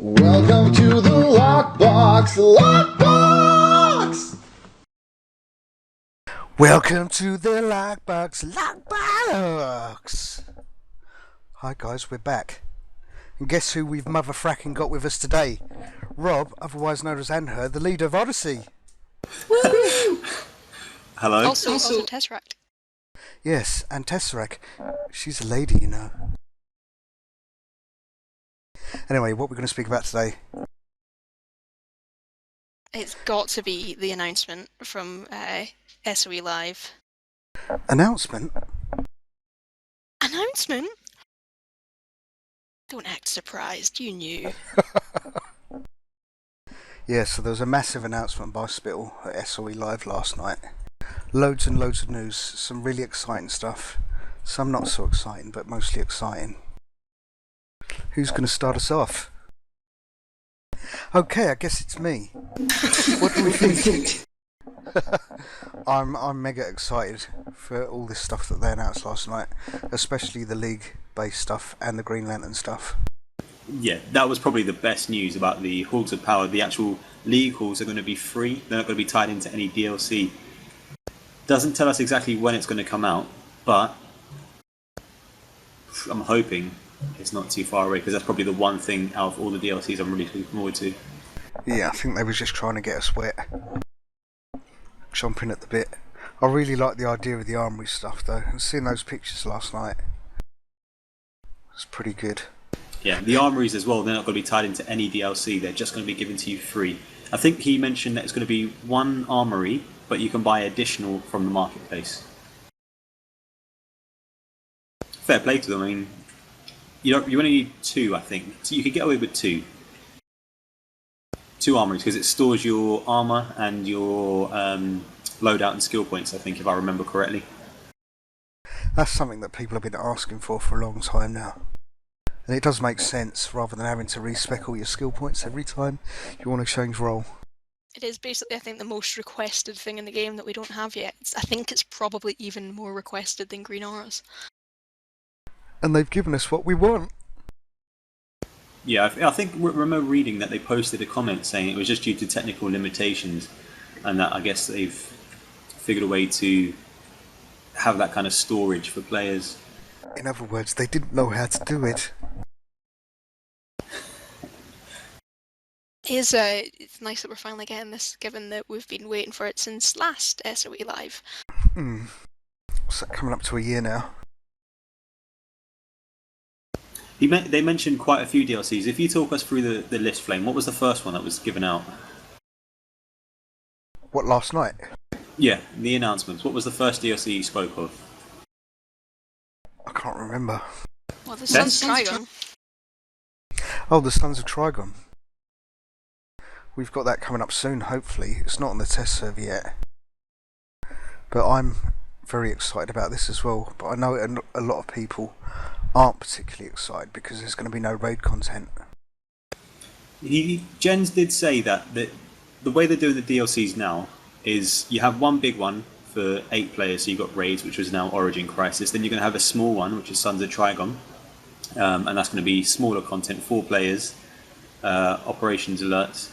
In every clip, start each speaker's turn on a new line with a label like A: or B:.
A: Welcome to the Lockbox! Lockbox!
B: Welcome to the Lockbox! Lockbox! Hi guys, we're back. And guess who we've motherfracking got with us today? Rob, otherwise known as Anher, the leader of Odyssey.
C: Woo!
D: Hello.
C: Also Tesseract.
B: Yes, and Tesseract. She's a lady, you know. Anyway, what we're going to speak about today?
C: It's got to be the announcement from SOE Live.
B: Announcement?
C: Announcement? Don't act surprised, you knew.
B: Yeah, so there was a massive announcement by Spittle at SOE Live last night. Loads and loads of news, some really exciting stuff. Some not so exciting, but mostly exciting. Who's going to start us off? Okay, I guess it's me. What do we think? I'm mega excited for all this stuff that they announced last night, especially the League-based stuff and the Green Lantern stuff.
D: Yeah, that was probably the best news about the Halls of Power. The actual League halls are going to be free. They're not going to be tied into any DLC. Doesn't tell us exactly when it's going to come out, but I'm hoping it's not too far away, because that's probably the one thing out of all the DLCs I'm really looking forward to.
B: Yeah, I think they were just trying to get us wet. Chomping at the bit. I really like the idea of the armory stuff though, and seeing those pictures last night was pretty good.
D: Yeah, the armories as well, they're not going to be tied into any DLC, they're just going to be given to you free. I think he mentioned that it's going to be one armory, but you can buy additional from the marketplace. Fair play to them. I mean, you only need two, I think. So you could get away with two armories, because it stores your armor and your loadout and skill points, I think, if I remember correctly.
B: That's something that people have been asking for a long time now. And it does make sense, rather than having to respec all your skill points every time you want to change role.
C: It is basically, I think, the most requested thing in the game that we don't have yet. I think it's probably even more requested than Green Auras.
B: And they've given us what we want.
D: Yeah, I think remember reading that they posted a comment saying it was just due to technical limitations, and that I guess they've figured a way to have that kind of storage for players.
B: In other words, they didn't know how to do it.
C: It's nice that we're finally getting this, given that we've been waiting for it since last SOE Live.
B: What's that, coming up to a year now?
D: They mentioned quite a few DLCs. If you talk us through the list, Flame, what was the first one that was given out?
B: What, last night?
D: Yeah, the announcements. What was the first DLC you spoke of?
B: I can't remember.
C: Well, the Sons of Trigon.
B: Oh, the Sons of Trigon. We've got that coming up soon, hopefully. It's not on the test server yet. But I'm very excited about this as well. But I know a lot of people aren't particularly excited because there's going to be no raid content.
D: Jens did say that the way they're doing the DLCs now is you have one big one for 8 players, so you've got Raids, which was now Origin Crisis. Then you're going to have a small one, which is Sons of Trigon, and that's going to be smaller content, 4 players, Operations Alerts.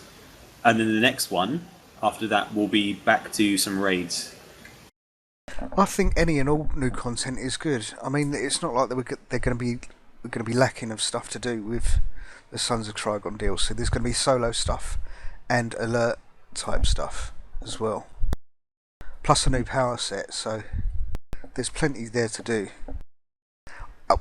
D: And then the next one, after that, will be back to some Raids.
B: I think any and all new content is good. I mean, it's not like we're going to be lacking of stuff to do with the Sons of Trigon DLC. There's going to be solo stuff and alert type stuff as well, plus a new power set. So there's plenty there to do.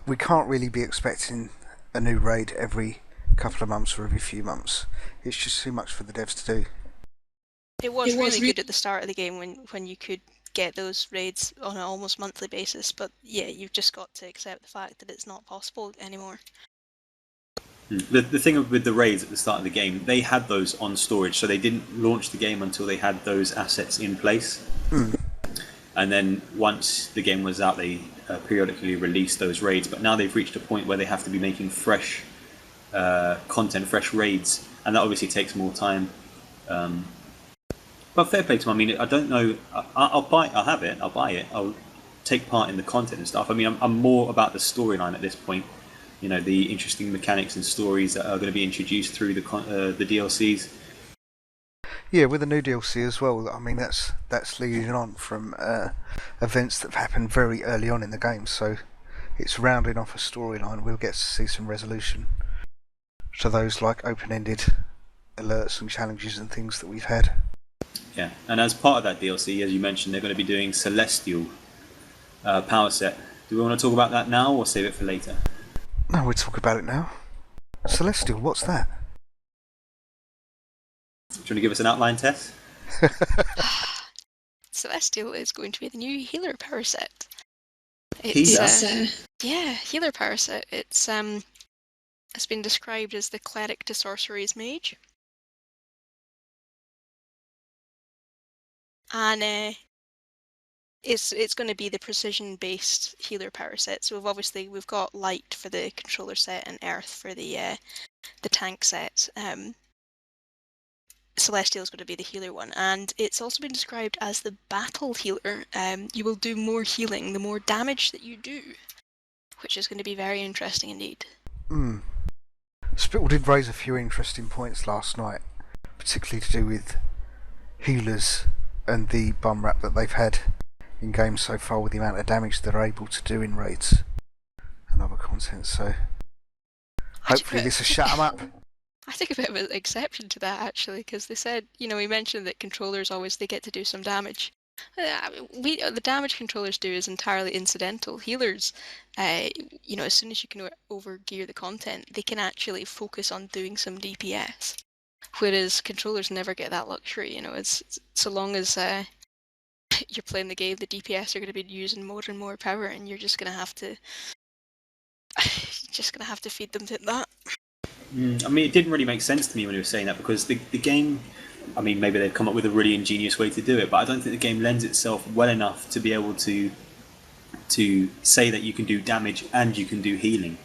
B: We can't really be expecting a new raid every couple of months or every few months. It's just too much for the devs to do.
C: It was really good at the start of the game when you could get those raids on an almost monthly basis, but yeah, you've just got to accept the fact that it's not possible anymore.
D: The thing with the raids at the start of the game, they had those on storage, so they didn't launch the game until they had those assets in place. And then once the game was out, they periodically released those raids, but now they've reached a point where they have to be making fresh content, fresh raids, and that obviously takes more time. But fair play to them. I mean, I don't know. I'll have it. I'll buy it. I'll take part in the content and stuff. I mean, I'm more about the storyline at this point. the interesting mechanics and stories that are going to be introduced through the DLCs.
B: Yeah, with the new DLC as well. I mean, that's leading on from events that have happened very early on in the game, so it's rounding off a storyline. We'll get to see some resolution to those like open-ended alerts and challenges and things that we've had.
D: Yeah, and as part of that DLC, as you mentioned, they're going to be doing Celestial power set. Do we want to talk about that now or save it for later?
B: No, we'll talk about it now. Celestial, what's that?
D: Do you want to give us an outline, Tess?
C: Celestial is going to be the new healer power set.
D: Healer?
C: Yeah, healer power set. It's been described as the cleric to sorcery's mage. And it's going to be the precision-based healer power set. So we've got light for the controller set and earth for the tank set. Celestial is going to be the healer one, and it's also been described as the battle healer. You will do more healing the more damage that you do, which is going to be very interesting indeed.
B: Spittle did raise a few interesting points last night, particularly to do with healers and the bum rap that they've had in games so far with the amount of damage they're able to do in raids and other content, so hopefully this will shut them up.
C: I take a bit of an exception to that, actually, because they said, we mentioned that controllers they get to do some damage. The damage controllers do is entirely incidental. Healers, as soon as you can overgear the content, they can actually focus on doing some DPS. Whereas controllers never get that luxury. It's so long as you're playing the game, the DPS are going to be using more and more power, and you're just going to have to feed them to that.
D: I mean, it didn't really make sense to me when you were saying that, because the game, I mean, maybe they've come up with a really ingenious way to do it, but I don't think the game lends itself well enough to be able to say that you can do damage and you can do healing.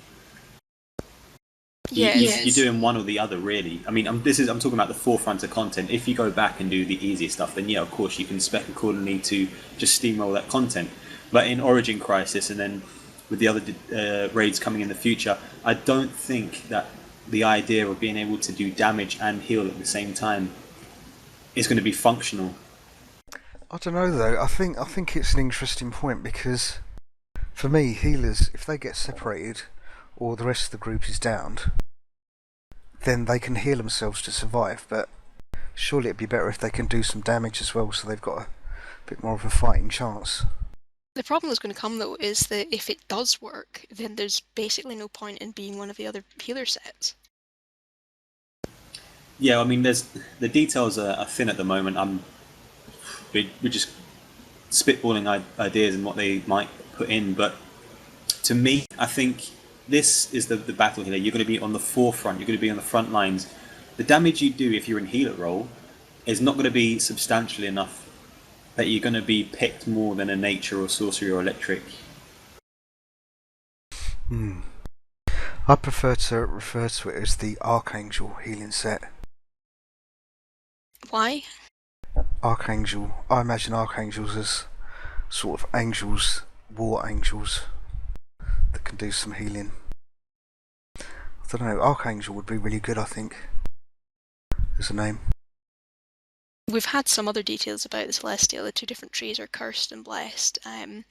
C: Yes.
D: You're doing one or the other, really. I mean, I'm talking about the forefront of content. If you go back and do the easier stuff, then yeah, of course, you can spec accordingly to just steamroll that content. But in Origin Crisis, and then with the other raids coming in the future, I don't think that the idea of being able to do damage and heal at the same time is going to be functional.
B: I don't know though. I think it's an interesting point, because for me, healers, if they get separated or the rest of the group is downed, then they can heal themselves to survive, but surely it'd be better if they can do some damage as well, so they've got a bit more of a fighting chance.
C: The problem that's going to come, though, is that if it does work, then there's basically no point in being one of the other healer sets.
D: Yeah, I mean, the details are thin at the moment. We're just spitballing ideas and what they might put in, but to me, I think this is the battle healer. You're going to be on the forefront. You're going to be on the front lines. The damage you do if you're in healer role is not going to be substantial enough that you're going to be picked more than a nature or sorcery or electric.
B: I prefer to refer to it as the Archangel healing set.
C: Why?
B: Archangel. I imagine Archangels as sort of angels, war angels, that can do some healing. I don't know, Archangel would be really good, I think, as a name.
C: We've had some other details about the Celestial. The two different trees are cursed and blessed.
B: Yeah,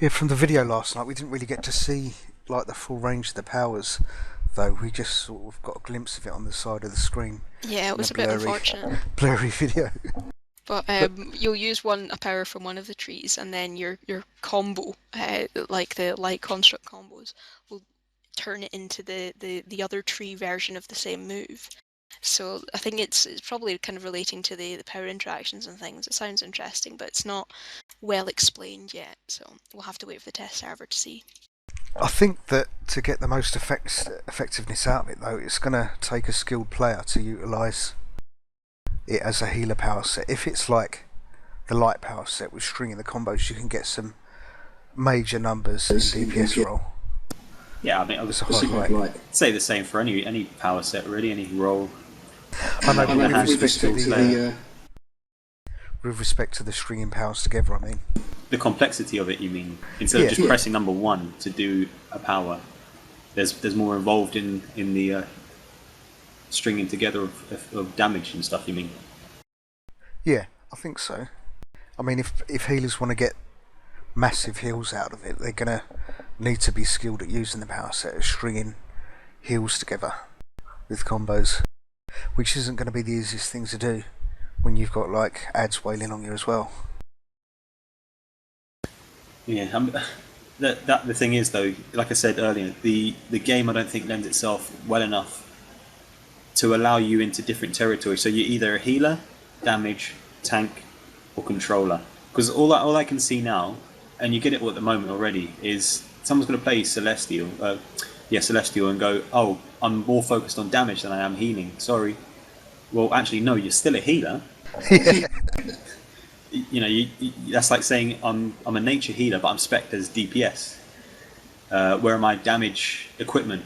B: from the video last night, we didn't really get to see like the full range of the powers, though. We just sort of got a glimpse of it on the side of the screen.
C: Yeah, it was a bit unfortunate.
B: Blurry video.
C: But you'll use a power from one of the trees, and then your combo, like the light construct combos, will turn it into the other tree version of the same move. So I think it's probably kind of relating to the power interactions and things. It sounds interesting, but it's not well explained yet, so we'll have to wait for the test server to see.
B: I think that to get the most effectiveness out of it, though, it's going to take a skilled player to utilise it as a healer power set. If it's like the light power set with stringing the combos, you can get some major numbers in DPS roll.
D: Yeah, I mean, I would say the same for any power set, really, any role.
B: I know, with respect to the stringing powers together, I mean.
D: the complexity of it, you mean? Instead of just pressing number 1 to do a power, there's more involved in the stringing together of damage and stuff, you mean?
B: Yeah, I think so. I mean, if healers want to get massive heals out of it, they're going to need to be skilled at using the power set of stringing heals together with combos, which isn't going to be the easiest thing to do when you've got like ads wailing on you as well.
D: Yeah, the thing is though, like I said earlier, the game I don't think lends itself well enough to allow you into different territories. So you're either a healer, damage, tank, or controller. Because all I can see now, and you get it at the moment already, is someone's going to play Celestial, Celestial, and go, oh, I'm more focused on damage than I am healing. Sorry. Well, actually, no, you're still a healer. You know, that's like saying I'm a nature healer, but I'm spec'd as DPS. Where are my damage equipment?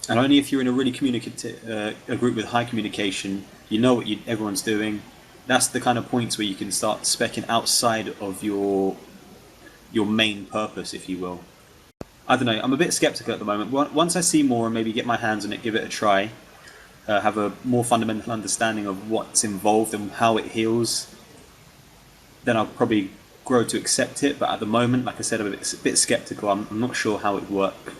D: And only if you're in a really communicative a group with high communication, you know what everyone's doing. That's the kind of points where you can start speccing outside of your main purpose, if you will. I don't know. I'm a bit skeptical at the moment. Once I see more and maybe get my hands on it, give it a try, have a more fundamental understanding of what's involved and how it heals, then I'll probably grow to accept it. But at the moment, like I said, I'm a bit skeptical. I'm not sure how it would work.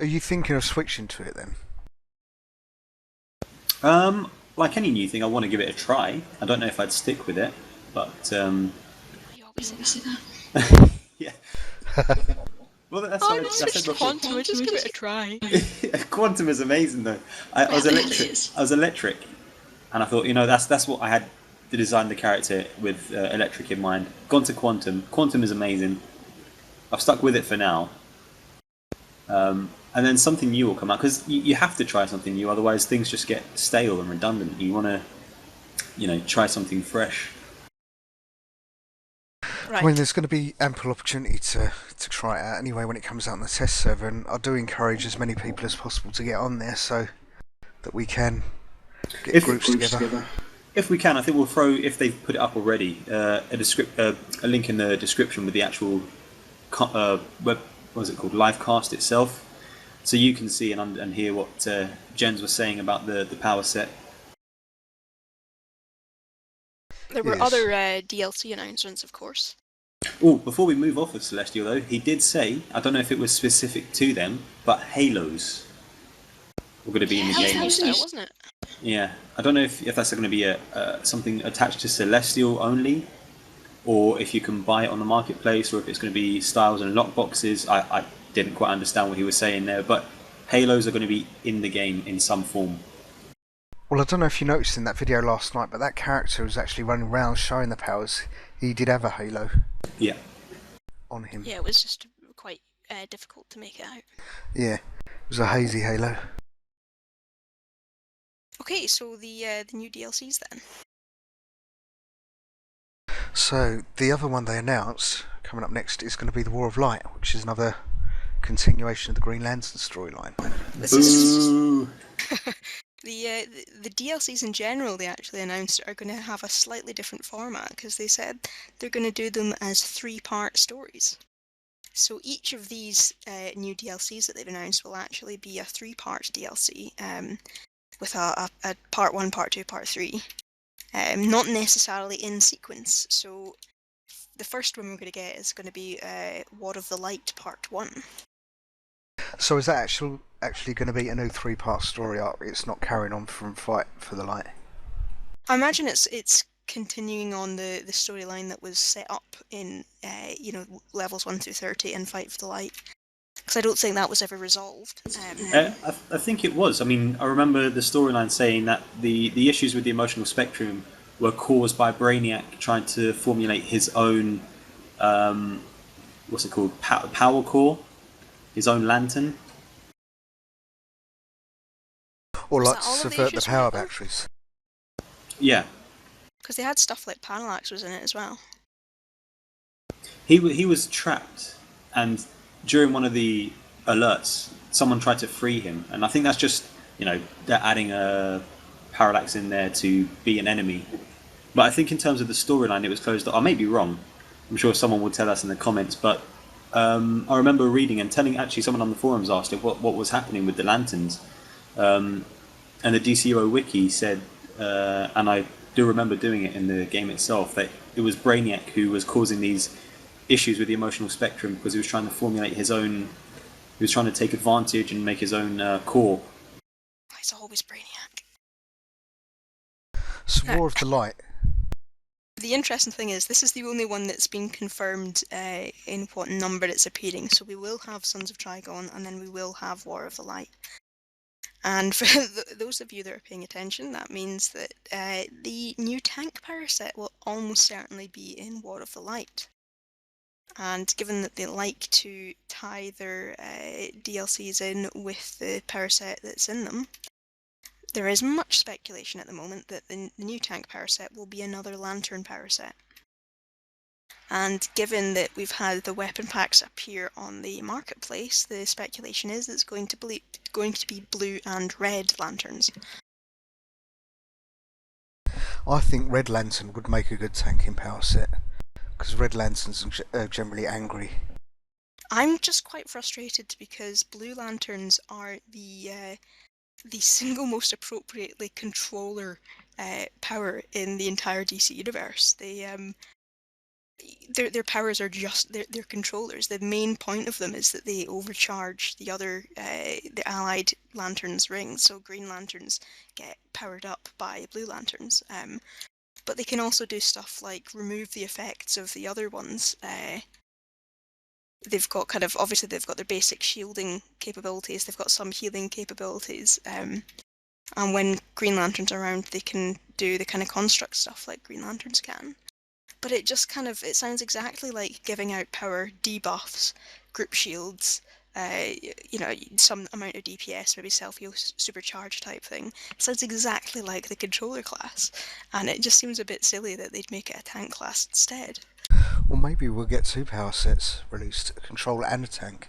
B: Are you thinking of switching to it then?
D: Like any new thing, I want to give it a try. I don't know if I'd stick with it, but
C: You always say that.
D: yeah. Well, that's
C: Oh,
D: what
C: no,
D: I said
C: switch to
D: before.
C: Quantum, just give it a try.
D: Quantum is amazing though. I was electric, and I thought, that's what I had to design the character with electric in mind. Gone to Quantum. Quantum is amazing. I've stuck with it for now. And then something new will come out, because you have to try something new, otherwise things just get stale and redundant. You want to, try something fresh.
C: Right.
B: I mean, there's going to be ample opportunity to try it out anyway when it comes out on the test server, and I do encourage as many people as possible to get on there so that we can get groups together.
D: If we can, I think we'll throw, if they've put it up already, a link in the description with the actual live cast itself, so you can see and hear what Jens was saying about the power set.
C: There were other DLC announcements, of course.
D: Oh, before we move off of Celestial though, he did say, I don't know if it was specific to them, but Halos were going to be in the game.
C: Wasn't it?
D: Yeah, I don't know if that's going to be something attached to Celestial only, or if you can buy it on the marketplace, or if it's going to be styles and lockboxes. I didn't quite understand what he was saying there, but Halos are going to be in the game in some form.
B: Well, I don't know if you noticed in that video last night, but that character was actually running around showing the powers. He did have a halo.
D: Yeah.
B: On him.
C: Yeah, it was just quite difficult to make it out.
B: Yeah, it was a hazy halo.
C: Okay, so the new DLCs then.
B: So the other one they announced coming up next is going to be the War of Light, which is another continuation of the Green Lantern storyline.
D: Boo!
C: The DLCs in general they actually announced are going to have a slightly different format, because they said they're going to do them as 3-part stories. So each of these new DLCs that they've announced will actually be a 3-part DLC, with a part 1, part 2, part 3. Not necessarily in sequence. So the first one we're going to get is going to be War of the Light Part 1.
B: So is that actually going to be a new 3-part story arc? It's not carrying on from Fight for the Light?
C: I imagine it's continuing on the storyline that was set up in levels 1 through 30 and Fight for the Light. Because I don't think that was ever resolved.
D: I think it was. I mean, I remember the storyline saying that the issues with the emotional spectrum were caused by Brainiac trying to formulate his own, power core, his own lantern.
B: Or
C: Was
B: like
C: that all of the
B: subvert the
C: issues
B: power
C: with it?
B: batteries.
D: Yeah.
C: Because they had stuff like Parallax was in it as well.
D: He was trapped, and during one of the alerts, someone tried to free him, and I think that's just, they're adding a Parallax in there to be an enemy. But I think in terms of the storyline, it was closed off. I may be wrong. I'm sure someone will tell us in the comments. But I remember reading and telling, actually someone on the forums asked it what was happening with the lanterns. And the DCUO wiki said, and I do remember doing it in the game itself, that it was Brainiac who was causing these issues with the emotional spectrum because he was trying to formulate his own, he was trying to take advantage and make his own core.
C: It's always Brainiac.
B: It's War of the Light.
C: The interesting thing is, this is the only one that's been confirmed in what number it's appearing. So we will have Sons of Trigon, and then we will have War of the Light. And for those of you that are paying attention, that means that the new tank power set will almost certainly be in War of the Light. And given that they like to tie their DLCs in with the power set that's in them, there is much speculation at the moment that the new tank power set will be another lantern power set. And given that we've had the weapon packs appear on the marketplace, the speculation is it's going to be blue and red lanterns.
B: I think Red Lantern would make a good tanking power set, because Red Lanterns are generally angry.
C: I'm just quite frustrated because blue lanterns are the single most appropriately controller power in the entire DC universe. Their powers are just they're controllers. The main point of them is that they overcharge the other the allied lanterns' rings. So green lanterns get powered up by blue lanterns. But they can also do stuff like remove the effects of the other ones. They've got obviously they've got their basic shielding capabilities. They've got some healing capabilities. And when Green Lanterns are around, they can do the kind of construct stuff like Green Lanterns can. But it just it sounds exactly like giving out power debuffs, group shields, some amount of DPS, maybe self-heal supercharge type thing. It sounds exactly like the controller class, and it just seems a bit silly that they'd make it a tank class instead.
B: Or maybe we'll get two power sets released, a controller and a tank,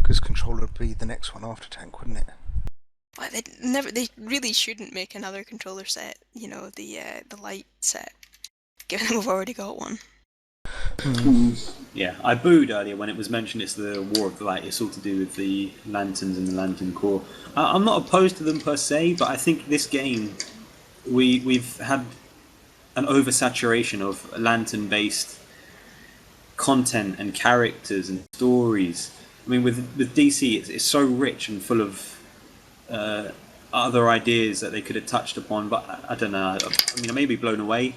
B: because controller would be the next one after tank, wouldn't it?
C: Well, they really shouldn't make another controller set, the light set, given that we've already got one.
D: Yeah, I booed earlier when it was mentioned it's the War of the Light. It's all to do with the lanterns and the lantern core. I'm not opposed to them per se, but I think this game, we've had an oversaturation of lantern-based content and characters and stories. I mean, with DC, it's so rich and full of other ideas that they could have touched upon, but I don't know. I mean, I may be blown away,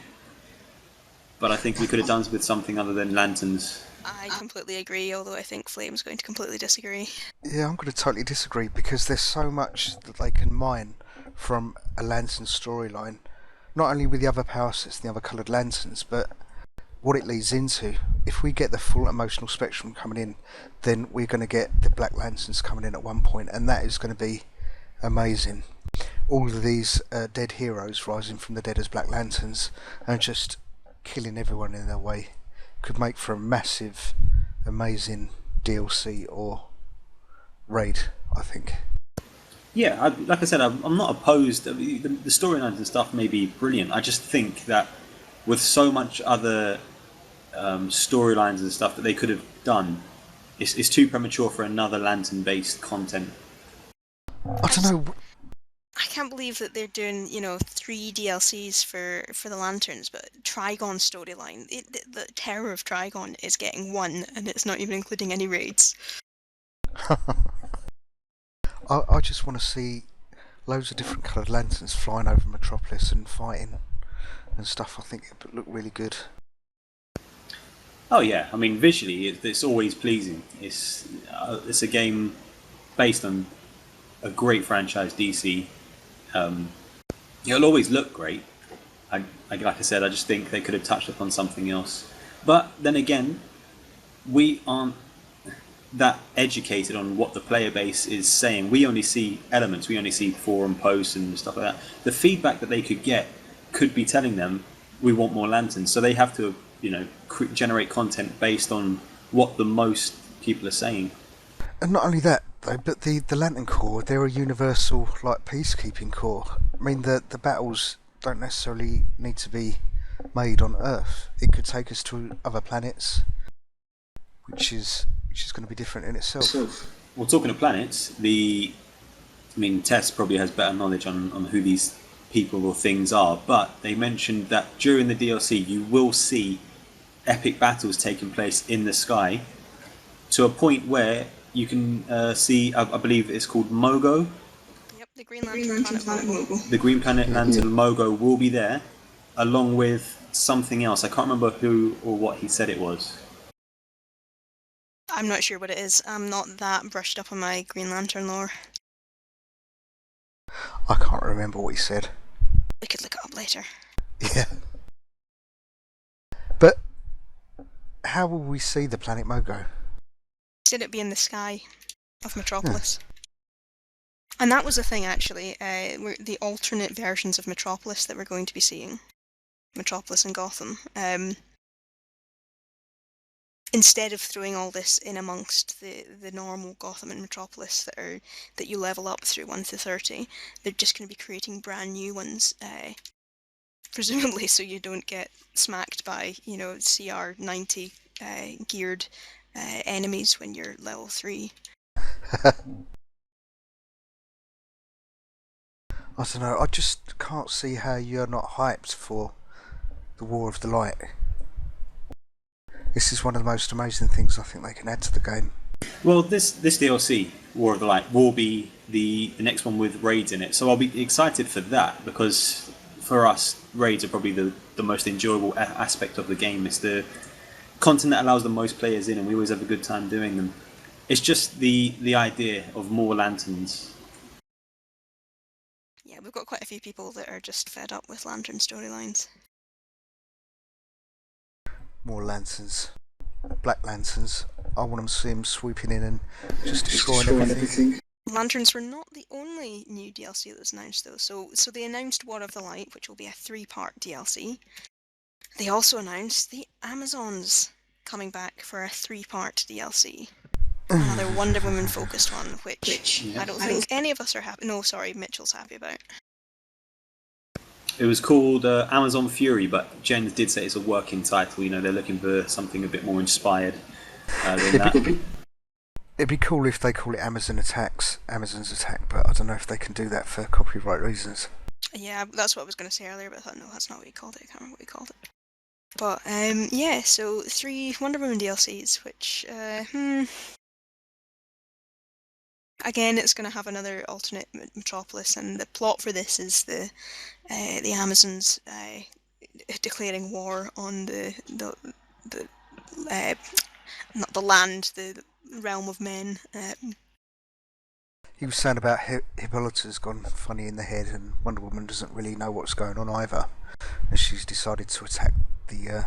D: but I think we could have done with something other than lanterns.
C: I completely agree, although I think Flame's going to completely disagree.
B: Yeah, I'm going to totally disagree, because there's so much that they can mine from a lantern storyline, not only with the other power sets and the other coloured lanterns, but what it leads into. If we get the full emotional spectrum coming in, then we're going to get the Black Lanterns coming in at one point, and that is going to be amazing. All of these dead heroes rising from the dead as Black Lanterns and just killing everyone in their way could make for a massive, amazing DLC or raid, I think.
D: Yeah, like I said, I'm not opposed. I mean, the storylines and stuff may be brilliant. I just think that with so much other storylines and stuff that they could have done, it's too premature for another lantern-based content.
B: I don't know.
C: I can't believe that they're doing, 3 DLCs for the Lanterns, but Trigon storyline, the Terror of Trigon is getting 1, and it's not even including any raids.
B: I just want to see loads of different coloured lanterns flying over Metropolis and fighting and stuff. I think it would look really good.
D: Oh yeah, I mean visually it's always pleasing. It's a game based on a great franchise, DC. It'll always look great. Like I said, I just think they could have touched upon something else. But then again, we aren't that educated on what the player base is saying. We only see elements. We only see forum posts and stuff like that. The feedback that they could get could be telling them we want more lanterns. So they have to, generate content based on what the most people are saying.
B: And not only that, though, but the Lantern Corps, they're a universal peacekeeping corps. I mean, the battles don't necessarily need to be made on Earth. It could take us to other planets, which is going to be different in itself.
D: Well, talking of planets, Tess probably has better knowledge on who these people or things are, but they mentioned that during the DLC you will see epic battles taking place in the sky to a point where you can see, I believe it's called Mogo.
C: Yep, the Green Lantern planet Mogo.
D: The Green Planet Lantern Mogo will be there, along with something else. I can't remember who or what he said it was.
C: I'm not sure what it is. I'm not that brushed up on my Green Lantern lore.
B: I can't remember what he said.
C: We could look it up later.
B: Yeah. But how will we see the planet Mogo?
C: Said it'd be in the sky of Metropolis. And that was the thing, actually. The alternate versions of Metropolis that we're going to be seeing. Metropolis and Gotham. Instead of throwing all this in amongst the normal Gotham and Metropolis that you level up through 1 to 30, they're just going to be creating brand new ones, presumably so you don't get smacked by, CR 90 geared enemies when you're level 3.
B: I don't know, I just can't see how you're not hyped for the War of the Light. This is one of the most amazing things I think they can add to the game.
D: Well, this DLC, War of the Light, will be the next one with raids in it, so I'll be excited for that, because for us, raids are probably the most enjoyable aspect of the game. It's the content that allows the most players in, and we always have a good time doing them. It's just the idea of more lanterns.
C: Yeah, we've got quite a few people that are just fed up with lantern storylines.
B: More lanterns. Black lanterns. I want to see them swooping in and just destroying everything.
C: Lanterns were not the only new DLC that was announced, though. So they announced War of the Light, which will be a 3-part DLC. They also announced the Amazons coming back for a 3-part DLC. Another Wonder Woman focused one, which I don't think any of us are happy. No, sorry, Mitchell's happy about.
D: It was called Amazon Fury, but Jen did say it's a working title. They're looking for something a bit more inspired than that.
B: It'd be cool if they call it Amazon's Attack, but I don't know if they can do that for copyright reasons.
C: Yeah, that's what I was going to say earlier, but I thought, no, that's not what he called it. I can't remember what he called it. But, yeah, so 3 Wonder Woman DLCs, which, again, it's going to have another alternate Metropolis, and the plot for this is the Amazons declaring war on not the land, the realm of men.
B: He was saying about Hippolyta's gone funny in the head, and Wonder Woman doesn't really know what's going on either, and she's decided to attack the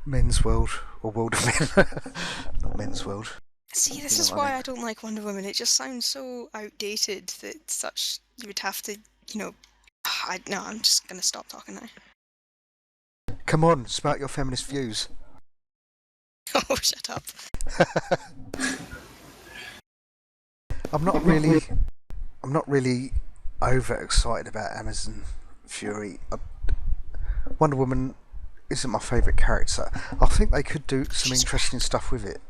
B: men's world, or world of men, not men's world.
C: See, this is why I don't like Wonder Woman. It just sounds so outdated that you would have to, I'm just going to stop talking now.
B: Come on, spout your feminist views.
C: Oh, shut up.
B: I'm not really over excited about Amazon Fury. Wonder Woman isn't my favourite character. I think they could do some interesting stuff with it.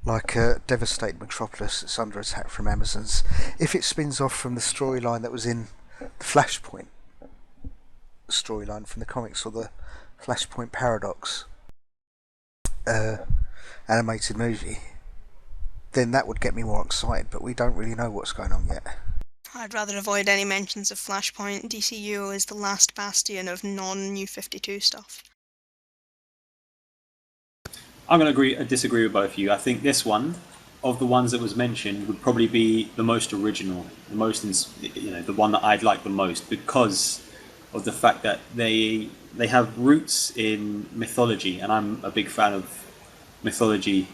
B: Like a devastated Metropolis that's under attack from Amazons. If it spins off from the storyline that was in the Flashpoint storyline from the comics, or the Flashpoint Paradox animated movie, then that would get me more excited, but we don't really know what's going on yet.
C: I'd rather avoid any mentions of Flashpoint. DCUO is the last bastion of non-New 52 stuff.
D: I'm going to disagree with both of you. I think this one, of the ones that was mentioned, would probably be the most original, the one that I'd like the most, because of the fact that they have roots in mythology, and I'm a big fan of mythology,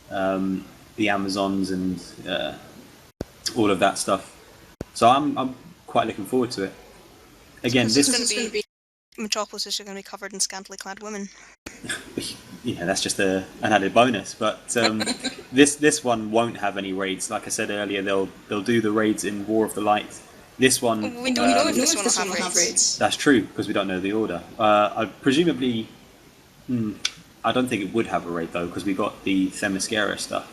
D: the Amazons and all of that stuff. So I'm quite looking forward to it. Again, this is
C: going to be Metropolis is going to be covered in scantily clad women.
D: That's just an added bonus. But this one won't have any raids. Like I said earlier, they'll do the raids in War of the Light, This one...
C: We don't know if this one will have raids.
D: That's true, because we don't know the order. Presumably... I don't think it would have a raid, though, because we got the Themyscira stuff.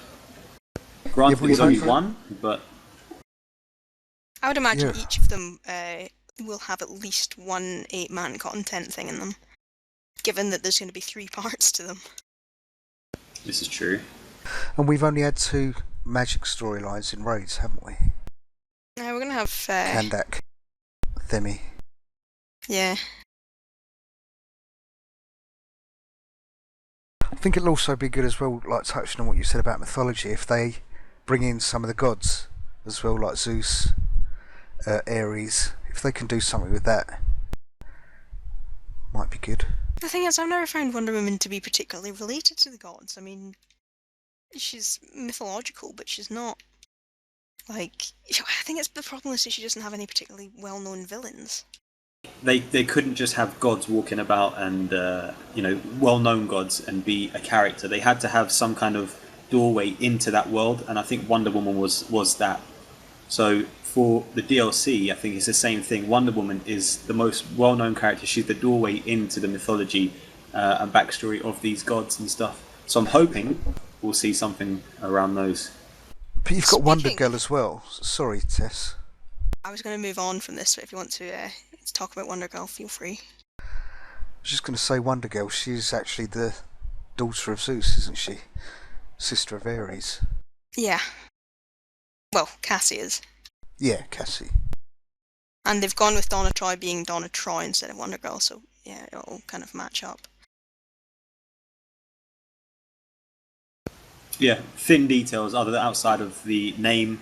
D: Granted, it was only one, but...
C: I would imagine each of them will have at least one 8-man content thing in them, given that there's going to be 3 parts to them.
D: This is true.
B: And we've only had 2 magic storylines in raids, haven't we?
C: We're going to have...
B: Kandak, Themi.
C: Yeah.
B: I think it'll also be good as well, like touching on what you said about mythology, if they bring in some of the gods as well, like Zeus, Ares. If they can do something with that, might be good.
C: The thing is, I've never found Wonder Woman to be particularly related to the gods. I mean, she's mythological, but she's not, like... I think it's the problem is that she doesn't have any particularly well-known villains.
D: They couldn't just have gods walking about and, well-known gods and be a character. They had to have some kind of doorway into that world, and I think Wonder Woman was that. So for the DLC, I think it's the same thing. Wonder Woman is the most well-known character. She's the doorway into the mythology and backstory of these gods and stuff. So I'm hoping we'll see something around those.
B: But you've got Wonder Girl as well. Sorry, Tess.
C: I was going to move on from this, but if you want to talk about Wonder Girl, feel free.
B: I was just going to say Wonder Girl, she's actually the daughter of Zeus, isn't she? Sister of Ares.
C: Yeah. Well, Cassie is.
B: Yeah, Cassie.
C: And they've gone with Donna Troy being Donna Troy instead of Wonder Girl, so yeah, it'll kind of match up.
D: Yeah, thin details other than outside of the name,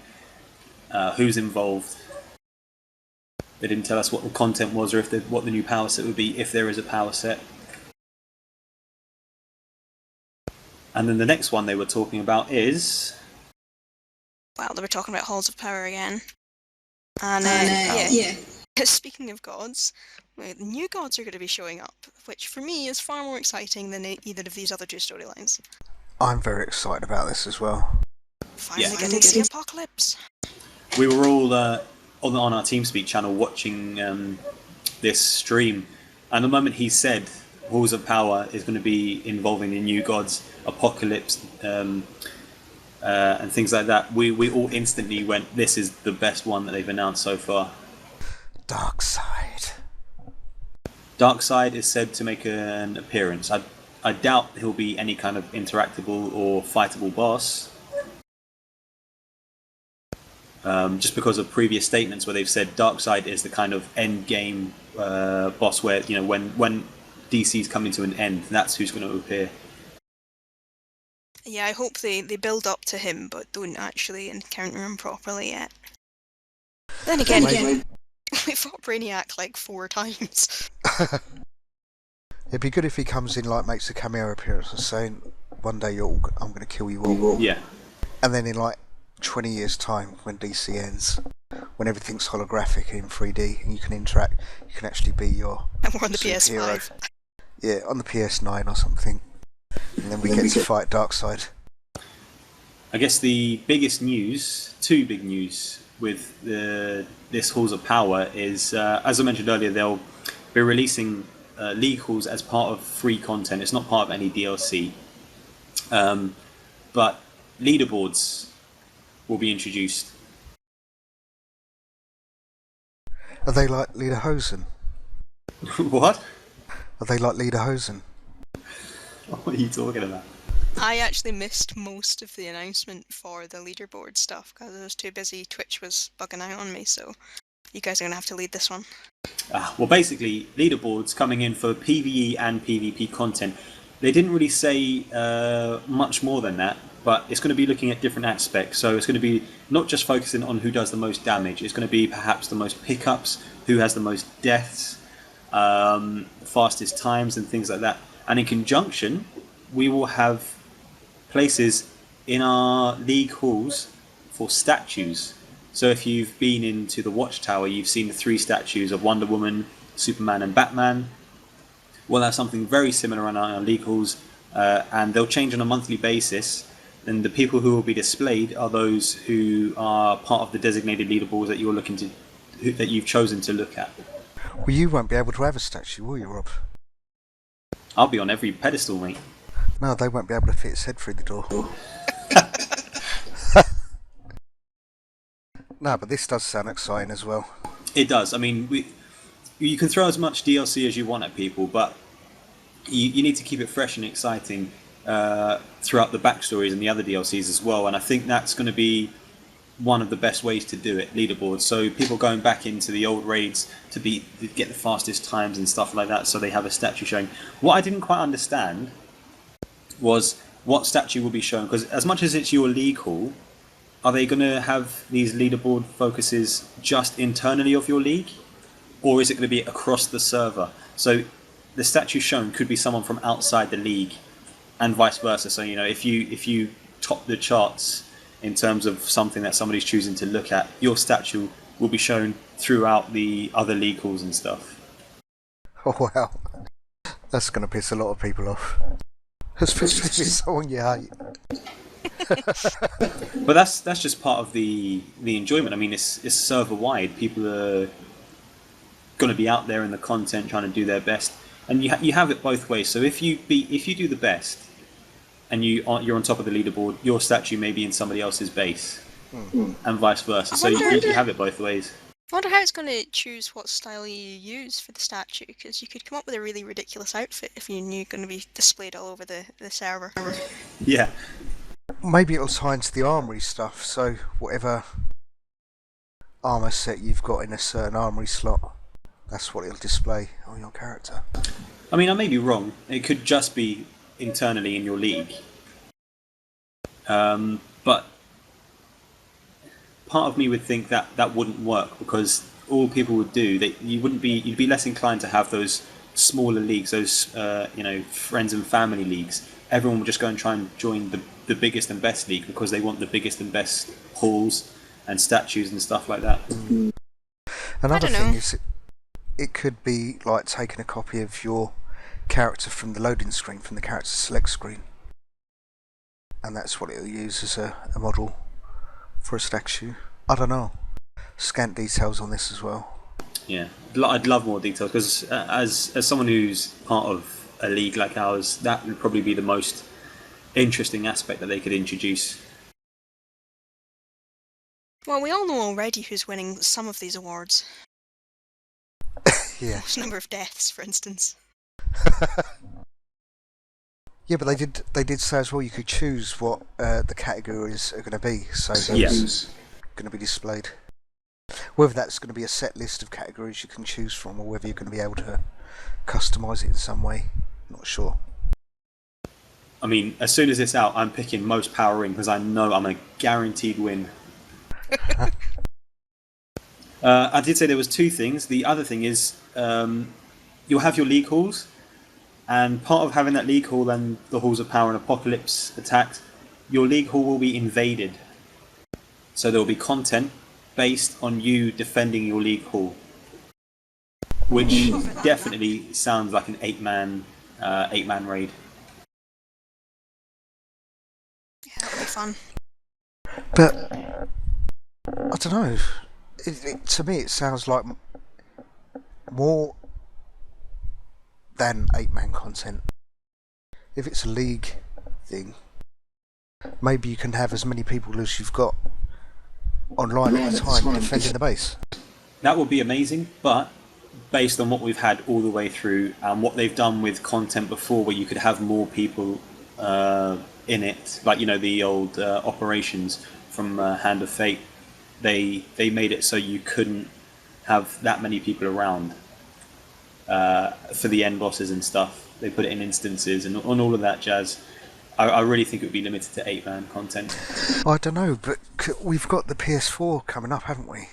D: who's involved. They didn't tell us what the content was or what the new power set would be, if there is a power set. And then the next one they were talking about is...
C: Well, they were talking about Halls of Power again. And, yeah. Speaking of gods, the new gods are going to be showing up, which for me is far more exciting than either of these other 2 storylines.
B: I'm very excited about this as well.
C: Finally getting to the apocalypse.
D: We were all on our TeamSpeak channel watching this stream, and the moment he said Halls of Power is going to be involving the new gods, apocalypse, and things like that, we all instantly went, this is the best one that they've announced so far.
B: Darkseid.
D: Darkseid is said to make an appearance. I doubt he'll be any kind of interactable or fightable boss. Just because of previous statements where they've said Darkseid is the kind of end game boss where, when DC's coming to an end, that's who's going to appear.
C: Yeah, I hope they build up to him, but don't actually encounter him properly yet. Then again, we fought Brainiac like 4 times.
B: It'd be good if he comes in, like, makes a cameo appearance and saying, one day I'm going to kill you all.
D: Yeah.
B: And then in, like, 20 years' time, when DC ends, when everything's holographic in 3D and you can interact, you can actually be your
C: And we're on the
B: superhero.
C: PS5.
B: Yeah, on the PS9 or something. And then we get to fight Darkseid.
D: I guess the biggest news, 2 big news with this Halls of Power is, as I mentioned earlier, they'll be releasing League Halls as part of free content. It's not part of any DLC. But leaderboards will be introduced.
B: Are they like Lederhosen?
D: What?
B: Are they like Lederhosen?
D: What are you talking about?
C: I actually missed most of the announcement for the leaderboard stuff because I was too busy. Twitch was bugging out on me, so you guys are going to have to lead this one.
D: Well, basically, leaderboards coming in for PvE and PvP content. They didn't really say much more than that, but it's going to be looking at different aspects. So it's going to be not just focusing on who does the most damage. It's going to be perhaps the most pickups, who has the most deaths, fastest times, and things like that. And in conjunction, we will have places in our league halls for statues. So if you've been into the Watchtower, you've seen the 3 statues of Wonder Woman, Superman and Batman. We'll have something very similar on our league halls, and they'll change on a monthly basis. And the people who will be displayed are those who are part of the designated leaderboards that you're looking to that you've chosen to look at.
B: Well, you won't be able to have a statue, will you, Rob?
D: I'll be on every pedestal, mate.
B: No, they won't be able to fit its head through the door. No, but this does sound exciting as well.
D: It does. I mean, you can throw as much DLC as you want at people, but you need to keep it fresh and exciting throughout the backstories and the other DLCs as well. And I think that's going to be one of the best ways to do it, leaderboards. So people going back into the old raids to get the fastest times and stuff like that, so they have a statue showing. What I didn't quite understand was what statue will be shown, because as much as it's your league hall, are they going to have these leaderboard focuses just internally of your league, or is it going to be across the server? So the statue shown could be someone from outside the league, and vice versa. So if you top the charts in terms of something that somebody's choosing to look at, your statue will be shown throughout the other league halls and stuff.
B: Oh wow, that's going to piss a lot of people off, especially if it's someone you hate.
D: But that's just part of the enjoyment. I mean, it's server wide. People are going to be out there in the content trying to do their best, and you have it both ways. So if you do the best, and you're on top of the leaderboard, your statue may be in somebody else's base, and vice versa. So you have it both ways.
C: I wonder how it's going to choose what style you use for the statue, because you could come up with a really ridiculous outfit if you knew you're going to be displayed all over the server.
D: Yeah.
B: Maybe it'll tie into the armory stuff, so whatever armour set you've got in a certain armory slot, that's what it'll display on your character.
D: I mean, I may be wrong. It could just be internally in your league. But part of me would think that wouldn't work, because all people would do, you'd be less inclined to have those smaller leagues, those friends and family leagues. Everyone would just go and try and join the biggest and best league, because they want the biggest and best halls and statues and stuff like that.
B: Another thing is it could be like taking a copy of your character from the loading screen, from the character select screen, and that's what it'll use as a model for a statue. I don't know. Scant details on this as well.
D: Yeah, I'd love more details, because as someone who's part of a league like ours, that would probably be the most interesting aspect that they could introduce.
C: Well, we all know already who's winning some of these awards.
B: Yeah.
C: Most number of deaths, for instance.
B: Yeah, but they did say as well you could choose what the categories are going to be, so
D: Yes.
B: going to be displayed. Whether that's going to be a set list of categories you can choose from, or whether you're going to be able to customise it in some way, not sure.
D: I mean, as soon as it's out, I'm picking most power in, because I know I'm a guaranteed win. I did say there was two things. The other thing is you'll have your league halls, and part of having that league hall and the halls of power and apocalypse attacked, your league hall will be invaded. So there will be content based on you defending your league hall, which definitely sounds like an eight-man raid.
C: Yeah, that'll be fun.
B: But I don't know. To me, it sounds like more than 8-man content. If it's a league thing, maybe you can have as many people as you've got online at the time defending the base.
D: That would be amazing, but based on what we've had all the way through and what they've done with content before, where you could have more people in it, like the old operations from Hand of Fate, they made it so you couldn't have that many people around for the end bosses and stuff. They put it in instances and on all of that jazz. I really think it would be limited to 8-man content.
B: I don't know, but we've got the PS4 coming up, haven't we?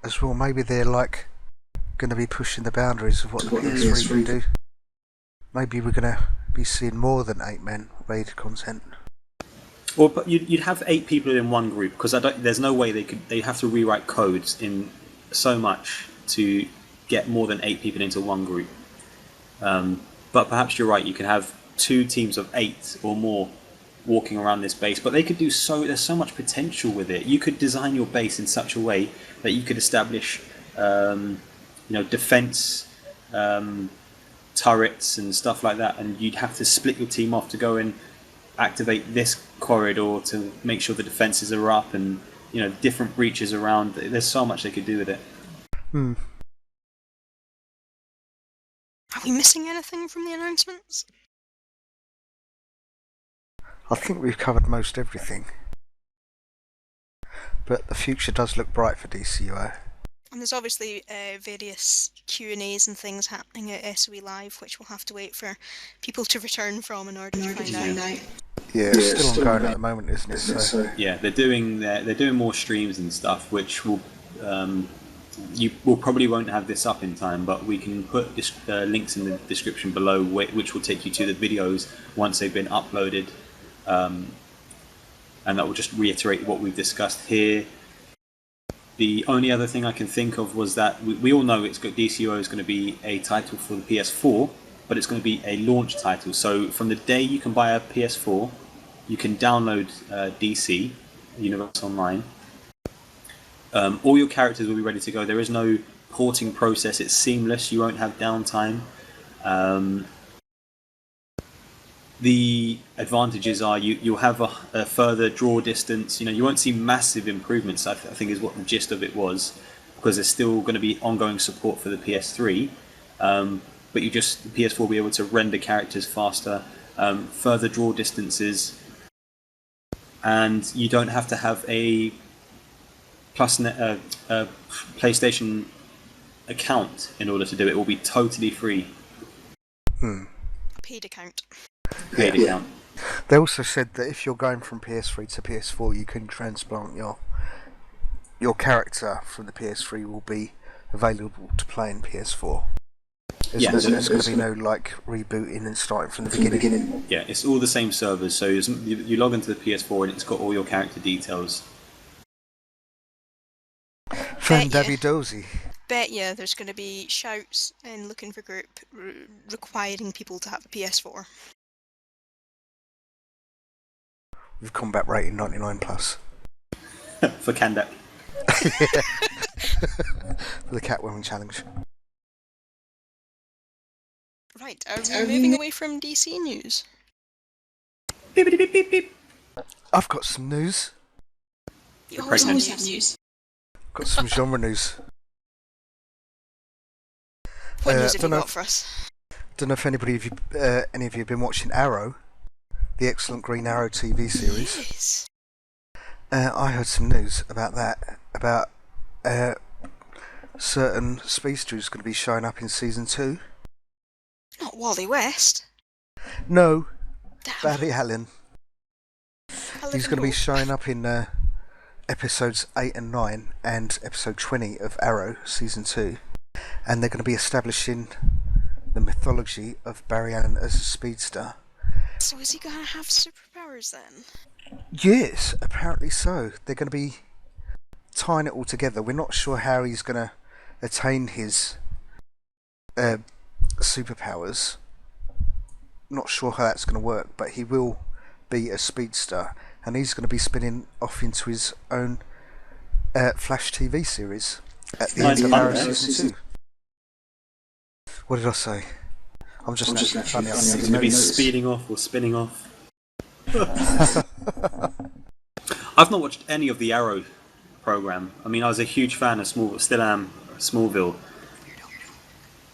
B: As well, maybe they're like going to be pushing the boundaries of what the PS3 can do. Maybe we're going to be seeing more than 8-man raid content.
D: Well, but you'd have 8 people in one group, because there's no way they'd have to rewrite codes in so much to get more than 8 people into one group. But perhaps you're right, you can have 2 teams of 8 or more walking around this base. But they could do so. There's so much potential with it. You could design your base in such a way that you could establish, defense. Turrets and stuff like that, and you'd have to split your team off to go and activate this corridor to make sure the defenses are up, and different breaches around. There's so much they could do with it.
B: Hmm.
C: Are we missing anything from the announcements?
B: I think we've covered most everything, but the future does look bright for DCUO.
C: And there's obviously various Q&As and things happening at SOE Live, which we'll have to wait for people to return from in order to find out.
B: Yeah, it's still ongoing at the moment, isn't it? So
D: yeah, they're doing more streams and stuff, which will you will probably won't have this up in time, but we can put links in the description below, which will take you to the videos once they've been uploaded, and that will just reiterate what we've discussed here. The only other thing I can think of was that we all know DCUO is going to be a title for the PS4, but it's going to be a launch title. So from the day you can buy a PS4, you can download DC, Universe Online. All your characters will be ready to go. There is no porting process. It's seamless. You won't have downtime. The advantages are you'll have a further draw distance. You won't see massive improvements, I think is what the gist of it was, because there's still going to be ongoing support for the PS3, but the PS4 will be able to render characters faster, further draw distances, and you don't have to have a PlayStation account in order to do it. It will be totally free.
C: A paid account.
D: Paid account.
B: they also said that if you're going from PS3 to PS4, you can transplant your character from the PS3 will be available to play in PS4. There's going to be no rebooting and starting from the beginning.
D: Yeah, it's all the same servers. So you log into the PS4 and it's got all your character details.
B: Friend Dabby Dozy.
C: Bet you there's going to be shouts in Looking for Group requiring people to have a PS4.
B: With combat rating 99+.
D: For Kandak.
B: For the Catwoman challenge.
C: Right, are we moving away from DC news?
D: Beep, beep, beep, beep.
B: I've got some news.
C: You always have news.
B: Got some genre news.
C: What news have you got for us?
B: Don't know if any of you have been watching Arrow, the excellent Green Arrow TV series.
C: Yes.
B: I heard some news about that, about certain speedster who's going to be showing up in season 2.
C: Not Wally West.
B: No,
C: Damn.
B: Barry Allen. He's going to be showing up in episodes 8 and 9 and episode 20 of Arrow season 2, and they're going to be establishing the mythology of Barry Allen as a speedster.
C: So is he going to have superpowers then?
B: Yes, apparently so. They're going to be tying it all together. We're not sure how he's going to attain his superpowers. Not sure how that's going to work, but he will be a speedster, and he's going to be spinning off into his own Flash TV series at the end of Arrow season 2. What did I say? I'm just funny.
D: He's going to be speeding off or spinning off. I've not watched any of the Arrow program. I mean, I was a huge fan of Smallville, still am Smallville.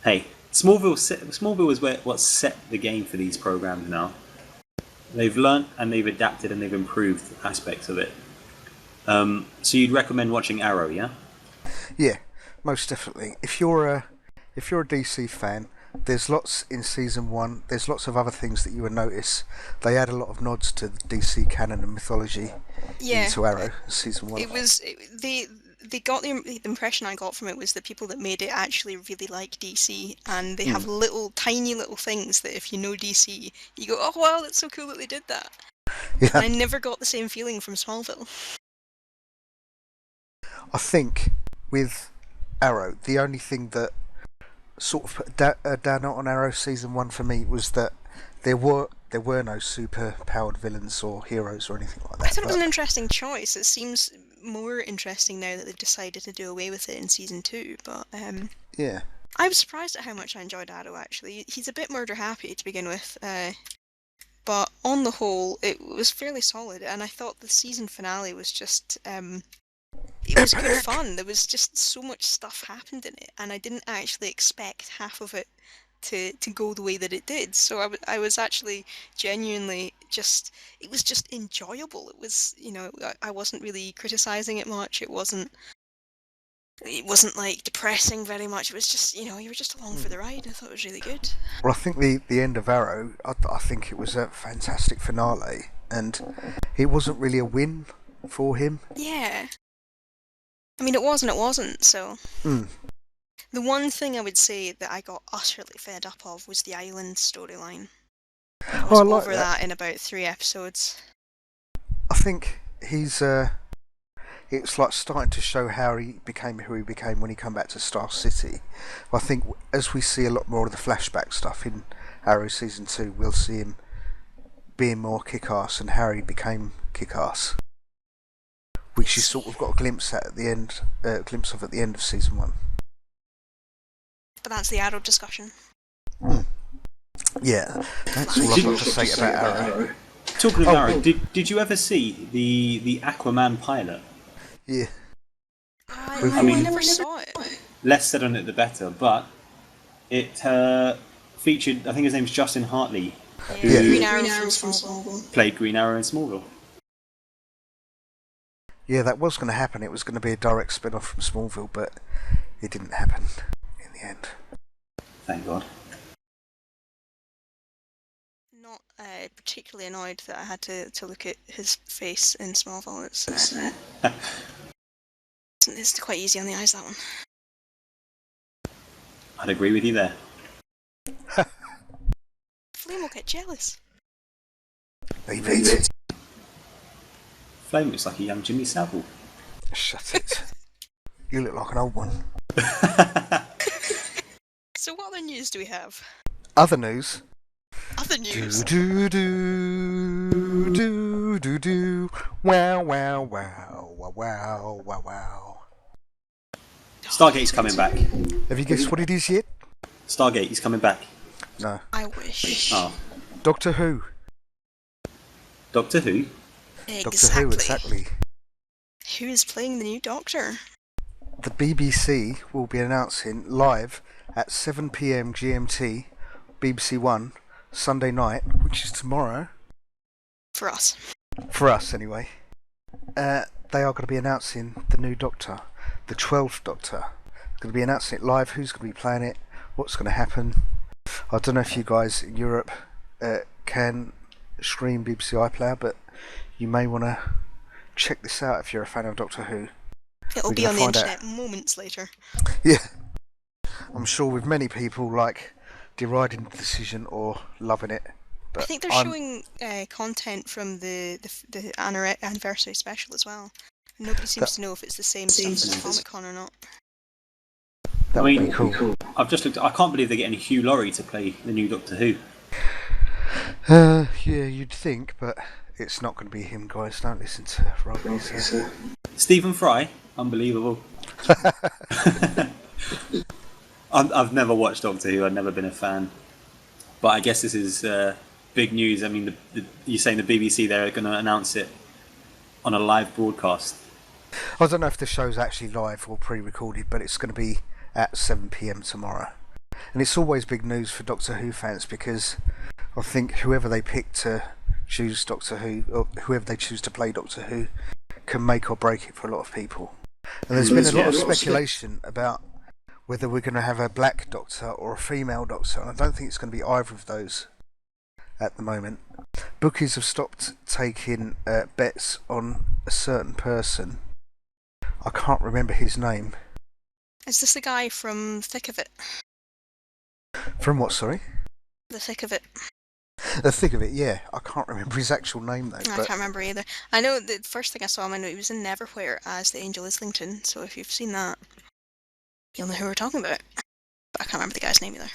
D: Hey, Smallville is what set the game for these programs now. They've learnt and they've adapted and they've improved aspects of it. So you'd recommend watching Arrow, yeah?
B: Yeah, most definitely. If you're a DC fan, there's lots in season 1. There's lots of other things that you would notice. They add a lot of nods to the DC canon and mythology into Arrow season 1.
C: They got the impression I got from it was the people that made it actually really like DC, and they have tiny little things that if you know DC, you go, oh wow, that's so cool that they did that.
B: Yeah.
C: And I never got the same feeling from Smallville.
B: I think with Arrow, the only thing that sort of put a down on Arrow season 1 for me was that there there were no super-powered villains or heroes or anything like
C: I
B: that.
C: thought it was
B: but-
C: an interesting choice. It seems more interesting now that they've decided to do away with it in season 2. But
B: yeah.
C: I was surprised at how much I enjoyed Arrow. Actually, he's a bit murder happy to begin with. But on the whole, it was fairly solid, and I thought the season finale was just it was good fun. There was just so much stuff happened in it, and I didn't actually expect half of it to go the way that it did. So I was actually genuinely just, it was just enjoyable. It was, you know, I wasn't really criticizing it much. It wasn't like depressing very much. It was just, you know, you were just along for the ride. I thought it was really good.
B: Well, I think the end of Arrow, I think it was a fantastic finale, and it wasn't really a win for him.
C: Yeah. I mean, it was and it wasn't, so...
B: Mm.
C: The one thing I would say that I got utterly fed up of was the island storyline. I was
B: I like
C: over that in about 3 episodes.
B: I think he's it's like starting to show how he became who he became when he came back to Star City. I think as we see a lot more of the flashback stuff in Arrow season 2, we'll see him being more kick-ass and how he became kick-ass, which you sort of got a glimpse at the end, glimpse of at the end of season 1.
C: But that's the Arrow discussion.
B: Yeah, that's all I've got to say about Arrow.
D: Talking of Arrow, did you ever see the Aquaman pilot?
B: Yeah.
C: I never saw it.
D: Less said on it, the better. But it featured, I think his name's Justin Hartley, who
C: Green Arrow from Smallville.
D: played Green Arrow in Smallville.
B: Yeah, that was going to happen. It was going to be a direct spin-off from Smallville, but it didn't happen in the end.
D: Thank God.
C: Not particularly annoyed that I had to look at his face in Smallville. It's quite easy on the eyes, that one.
D: I'd agree with you there.
C: Flame will get jealous.
B: Maybe.
D: Flame looks like a young Jimmy Savile.
B: Shut it. You look like an old one.
C: So what other news do we have?
B: Other news.
C: Other news?
B: Do do do do do. Wow wow wow wow wow wow wow.
D: Stargate's coming back.
B: Have you guessed what it is yet?
D: Stargate is coming back.
B: No.
C: I wish.
D: Oh,
B: Doctor Who.
D: Doctor Who?
B: Doctor Who, exactly.
C: Who is playing the new Doctor?
B: The BBC will be announcing live at 7 PM GMT, BBC One, Sunday night, which is tomorrow.
C: For us.
B: For us, anyway. They are going to be announcing the new Doctor, the 12th Doctor. They're going to be announcing it live, who's going to be playing it, what's going to happen. I don't know if you guys in Europe can stream BBC iPlayer, but you may want to check this out if you're a fan of Doctor Who.
C: It'll be on the internet moments later.
B: Yeah. I'm sure with many people like deriding the decision or loving it. But
C: I think they're showing content from the anniversary special as well. Nobody seems to know if it's the same stuff as Comic-Con or not.
B: That would be cool.
D: I've just looked. I can't believe they're getting Hugh Laurie to play the new Doctor Who.
B: Yeah, you'd think, but it's not going to be him, guys. Don't listen to Robbie.
D: Stephen Fry, unbelievable. I've never watched Doctor Who. I've never been a fan, but I guess this is big news. I mean, you're saying the BBC they're going to announce it on a live broadcast.
B: I don't know if the show's actually live or pre-recorded, but it's going to be at 7 PM tomorrow. And it's always big news for Doctor Who fans because I think whoever they pick to choose Doctor Who, or whoever they choose to play Doctor Who, can make or break it for a lot of people. And there's been a lot of speculation about whether we're going to have a black Doctor or a female Doctor, and I don't think it's going to be either of those at the moment. Bookies have stopped taking bets on a certain person. I can't remember his name.
C: Is this the guy from Thick of It?
B: From what, sorry?
C: The Thick of It.
B: The Thick of It, yeah. I can't remember his actual name though.
C: I can't remember either. I know the first thing I saw him, I know he was in Neverwhere as the Angel Islington, so if you've seen that, you'll know who we're talking about. But I can't remember the guy's name either.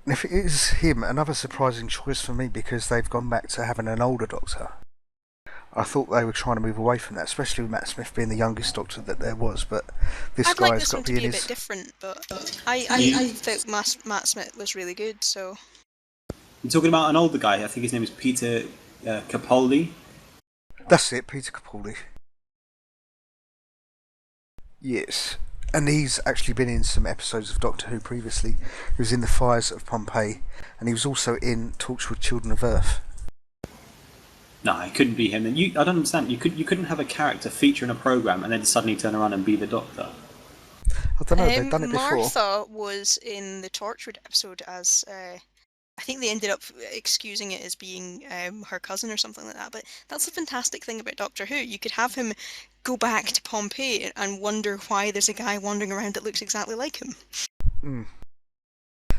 B: And if it is him, another surprising choice for me because they've gone back to having an older Doctor. I thought they were trying to move away from that, especially with Matt Smith being the youngest Doctor that there was. But this
C: I'd like
B: guy's
C: this
B: got
C: one
B: to
C: to
B: be
C: be
B: in
C: a bit
B: his.
C: different, but I thought Matt Smith was really good, so...
D: You're talking about an older guy. I think his name is Peter Capaldi.
B: That's it, Peter Capaldi. Yes. And he's actually been in some episodes of Doctor Who previously. He was in The Fires of Pompeii, and he was also in Torchwood Children of Earth.
D: No, it couldn't be him. And I don't understand. You couldn't have a character feature in a program and then suddenly turn around and be the Doctor.
B: I don't know, they've done it before.
C: Martha was in the Torchwood episode as... I think they ended up excusing it as being her cousin or something like that, but that's the fantastic thing about Doctor Who. You could have him go back to Pompeii and wonder why there's a guy wandering around that looks exactly like him.
B: Mm.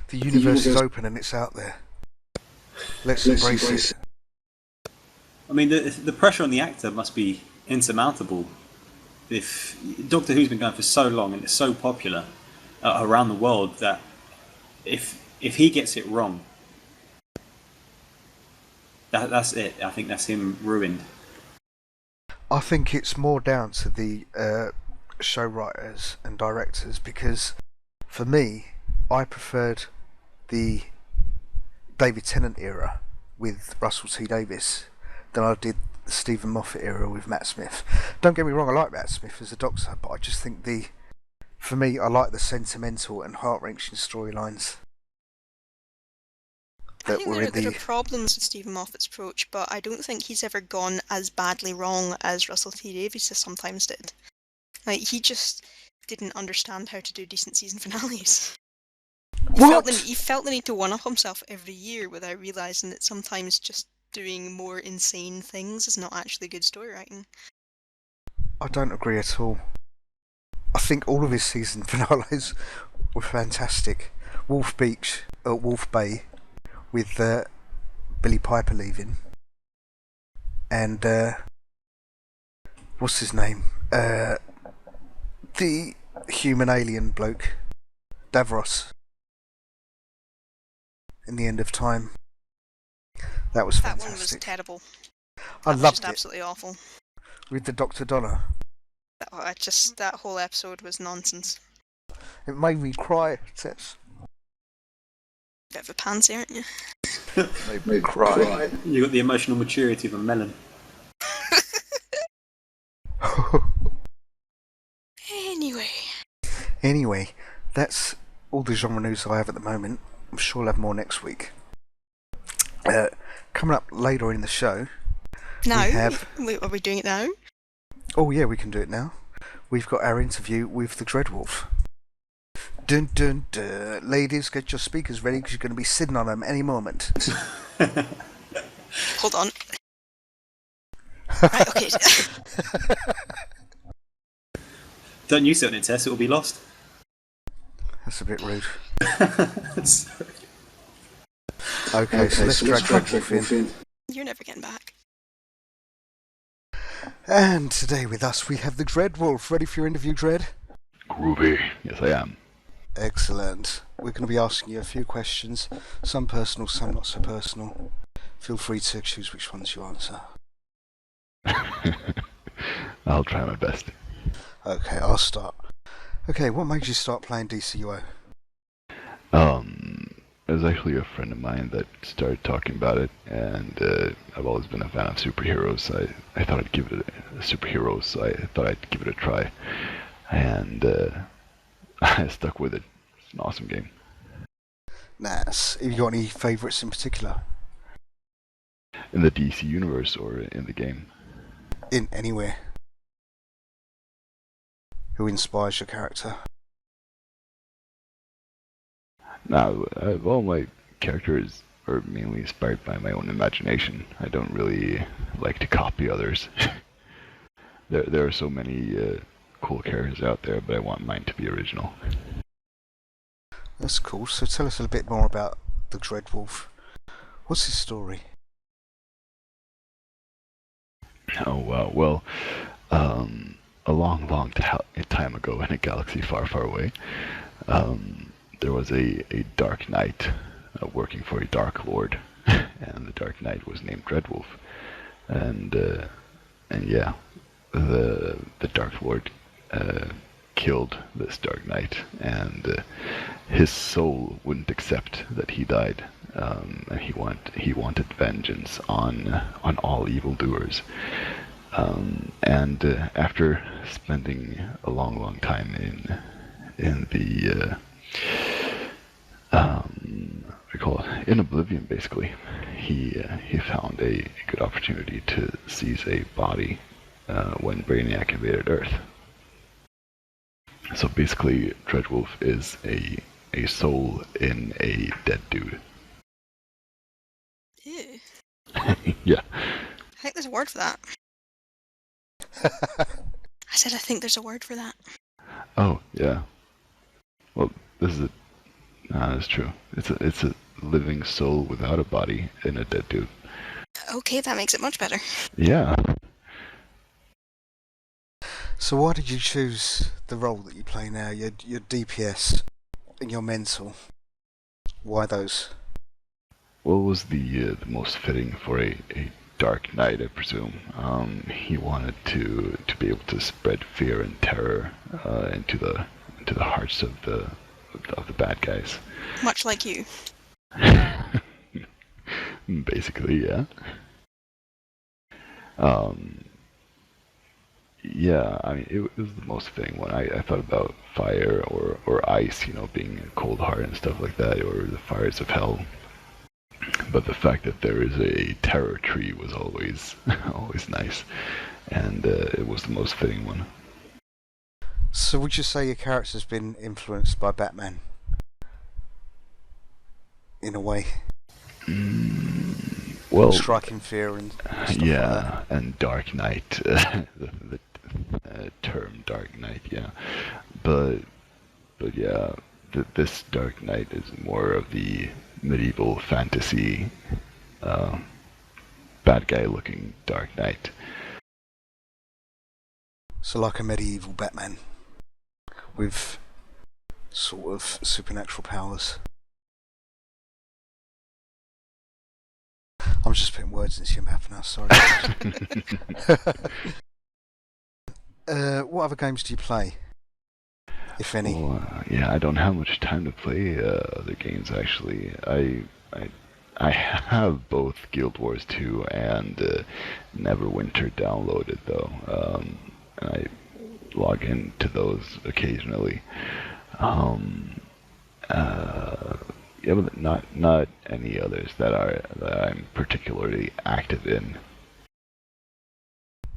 B: The universe is open and it's out there. Let's embrace it.
D: I mean, the pressure on the actor must be insurmountable. If Doctor Who's been going for so long and it's so popular around the world that if he gets it wrong, that's it. I think that's him ruined.
B: I think it's more down to the show writers and directors because, for me, I preferred the David Tennant era with Russell T Davies than I did the Stephen Moffat era with Matt Smith. Don't get me wrong, I like Matt Smith as a Doctor, but I just think for me, I like the sentimental and heart-wrenching storylines.
C: I think there are problems with Stephen Moffat's approach, but I don't think he's ever gone as badly wrong as Russell T Davies sometimes did. Like, he just didn't understand how to do decent season finales. He felt the need to one-up himself every year without realising that sometimes just doing more insane things is not actually good story writing.
B: I don't agree at all. I think all of his season finales were fantastic. Wolf Bay, with Billy Piper leaving, and what's his name? The human alien bloke, Davros, in The End of Time. That was fantastic.
C: That one was terrible.
B: I loved it.
C: Just absolutely awful.
B: With the Dr. Donna.
C: That whole episode was nonsense.
B: It made me cry, Tess.
C: Bit of a pansy, aren't you?
B: Made me cry.
D: You got the emotional maturity of a melon.
B: Anyway, that's all the genre news I have at the moment. I'm sure I'll have more next week. Coming up later in the show...
C: Wait, are we doing it now?
B: Oh yeah, we can do it now. We've got our interview with the Dreadwolf. Dun dun dun. Ladies, get your speakers ready because you're going to be sitting on them any moment.
C: Hold on. Right, okay.
D: Don't you sit on it, Tess, it will be lost.
B: That's a bit rude.
D: Sorry.
B: Okay, so let's drag Dreadwolf in.
C: You're never getting back.
B: And today with us we have the Dreadwolf. Ready for your interview, Dread?
E: Groovy. Yes, I am.
B: Excellent. We're going to be asking you a few questions. Some personal, some not so personal. Feel free to choose which ones you answer.
E: I'll try my best.
B: Okay, I'll start. Okay, what made you start playing DCUO?
E: It was actually a friend of mine that started talking about it, and I've always been a fan of superheroes. I thought I'd give it a try, and I stuck with it. It's an awesome game.
B: Nice. Have you got any favourites in particular?
E: In the DC universe or in the game?
B: In anywhere. Who inspires your character?
E: No, well, my characters are mainly inspired by my own imagination. I don't really like to copy others. There are so many cool characters out there, but I want mine to be original.
B: That's cool. So tell us a bit more about the Dreadwolf. What's his story?
E: Oh, well, a long time ago in a galaxy far, far away, there was a dark night working for a Dark Lord, and the Dark Knight was named Dreadwolf, and yeah, the Dark Lord killed this Dark Knight, and his soul wouldn't accept that he died, and he wanted vengeance on all evildoers. And after spending a long time in the we call it in oblivion, basically, he found a good opportunity to seize a body when Brainiac invaded Earth. So basically, Dreadwolf is a soul in a dead dude.
C: Ew.
E: Yeah.
C: I think there's a word for that. I said I think there's a word for that.
E: Oh, yeah. Well, this is that's true. It's a living soul without a body in a dead dude.
C: Okay, that makes it much better.
E: Yeah.
B: So why did you choose the role that you play now? Your DPS and your mental. Why those?
E: What was the most fitting for a Dark Knight, I presume? He wanted to be able to spread fear and terror into the hearts of the bad guys.
C: Much like you.
E: Basically, yeah. Yeah, I mean, it was the most fitting one. I thought about fire or ice, being a cold heart and stuff like that, or the fires of hell. But the fact that there is a terror tree was always nice, and it was the most fitting one.
B: So would you say your character's been influenced by Batman? In a way?
E: Well,
B: striking fear and stuff
E: yeah,
B: like that.
E: And Dark Knight, the term Dark Knight, yeah. But yeah, this Dark Knight is more of the medieval fantasy, bad guy looking Dark Knight.
B: So like a medieval Batman with sort of supernatural powers. I'm just putting words into your mouth now, sorry. What other games do you play? If any?
E: Well, yeah, I don't have much time to play other games, actually. I have both Guild Wars 2 and Neverwinter downloaded, though. And I log into those occasionally. Yeah, but not any others that I'm particularly active in.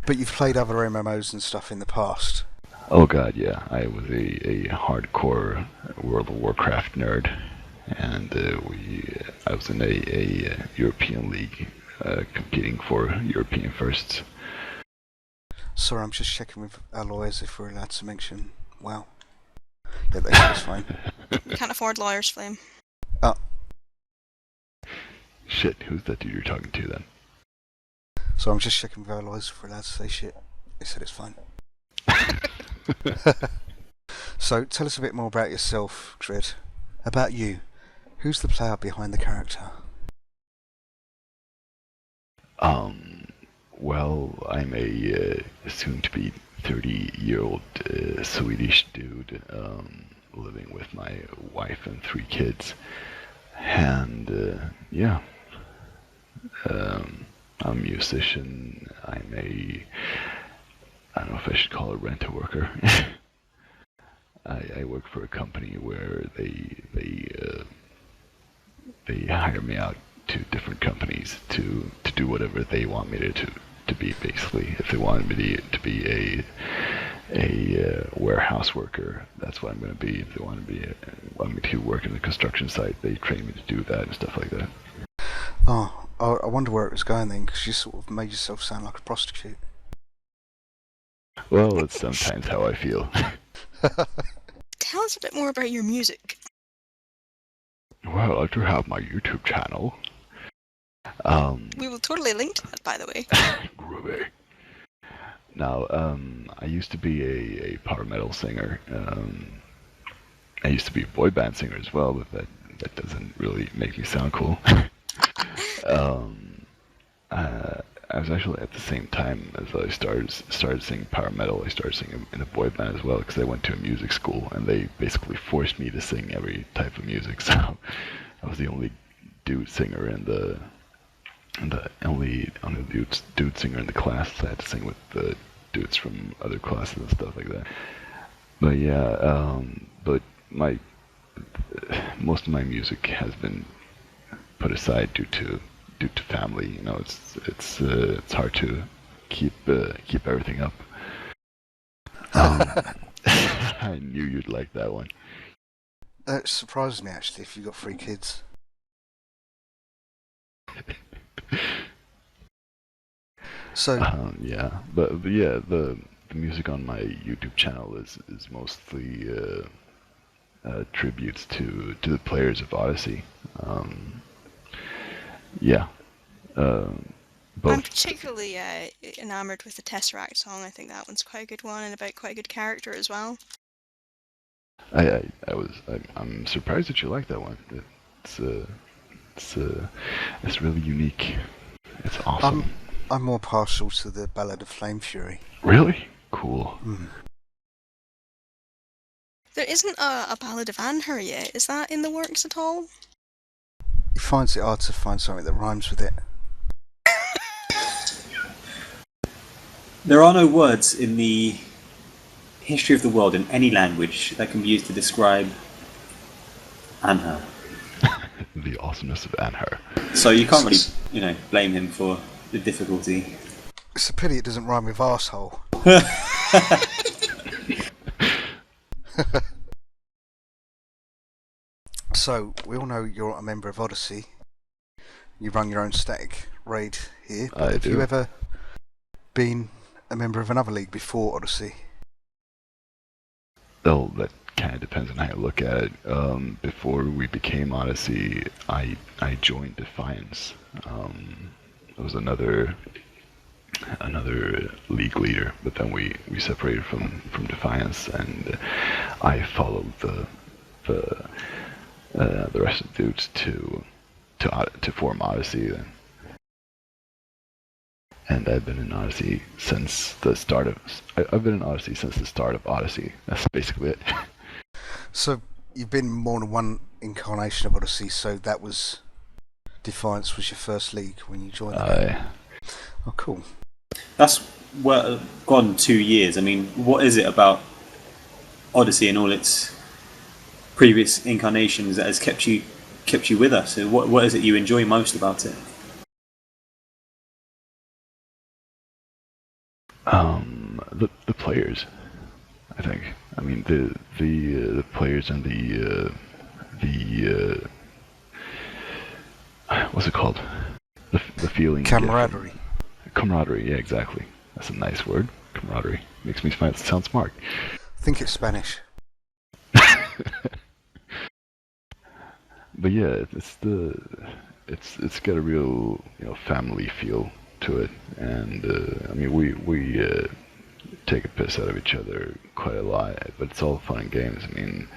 B: But you've played other MMOs and stuff in the past?
E: Oh god, yeah. I was a hardcore World of Warcraft nerd, and I was in a European league competing for European firsts.
B: Sorry, I'm just checking with our lawyers if we're allowed to mention. Wow. Yeah, that's fine.
C: Can't afford lawyers, Flame.
B: Oh.
E: Shit, who's that dude you're talking to then?
B: So I'm just checking with our lawyers if we're allowed to say shit. They said it's fine. So tell us a bit more about yourself, Dread. About you. Who's the player behind the character?
E: Well, I'm a soon-to-be 30-year-old Swedish dude living with my wife and 3 kids. And, yeah. I'm a musician. I don't know if I should call it rent-a-worker. I work for a company where they hire me out to different companies to do whatever they want me to be, basically. If they wanted me to be a warehouse worker, that's what I'm going to be. If they want me to work in the construction site, they train me to do that and stuff like that.
B: Oh, I wonder where it was going then, because you sort of made yourself sound like a prostitute.
E: Well, it's sometimes how I feel.
C: Tell us a bit more about your music.
E: Well, I do have my YouTube channel.
C: We will totally link to that, by the way.
E: Groovy. Now, I used to be a power metal singer. I used to be a boy band singer as well, but that doesn't really make me sound cool. I was actually at the same time as I started singing power metal. I started singing in a boy band as well because I went to a music school and they basically forced me to sing every type of music. So I was the only dude singer and the only dude singer in the class. So I had to sing with the dudes from other classes and stuff like that. But yeah, but most of my music has been put aside due to family. You know, it's hard to keep everything up. I knew you'd like that one.
B: It surprised me actually if you got 3 kids. So
E: yeah, but yeah, the music on my YouTube channel is mostly tributes to the players of Odyssey. Yeah. Both.
C: I'm particularly enamoured with the Tesseract song. I think that one's quite a good one and about quite a good character as well.
E: I'm surprised that you like that one. It's really unique. It's awesome.
B: I'm more partial to the Ballad of Flame Fury.
E: Really? Cool.
C: There isn't a Ballad of Anhur yet. Is that in the works at all?
B: He finds it hard to find something that rhymes with it.
D: There are no words in the history of the world in any language that can be used to describe Anhur.
E: The awesomeness of Anhur.
D: So you can't really, blame him for the difficulty.
B: It's a pity it doesn't rhyme with arsehole. So, we all know you're a member of Odyssey. You run your own static raid here. But have you ever been a member of another league before Odyssey?
E: Well, that kind of depends on how you look at it. Before we became Odyssey, I joined Defiance. It was another league leader, but then we separated from Defiance, and I followed the rest of the dudes to form Odyssey. And I've been in Odyssey since the start of. I've been in Odyssey since the start of Odyssey. That's basically it.
B: So you've been more than one incarnation of Odyssey. So that was Defiance was your first league when you joined. Oh, cool.
D: That's gone 2 years. I mean, what is it about Odyssey and all its previous incarnations that has kept you with us? What is it you enjoy most about it?
E: The players, I think. I mean, the players and the what's it called? The feeling.
B: Camaraderie.
E: Camaraderie, yeah, exactly. That's a nice word. Camaraderie makes me sound smart.
B: I think it's Spanish.
E: But yeah, it's got a real family feel to it, and I mean we take a piss out of each other quite a lot, but it's all fun and games. I mean,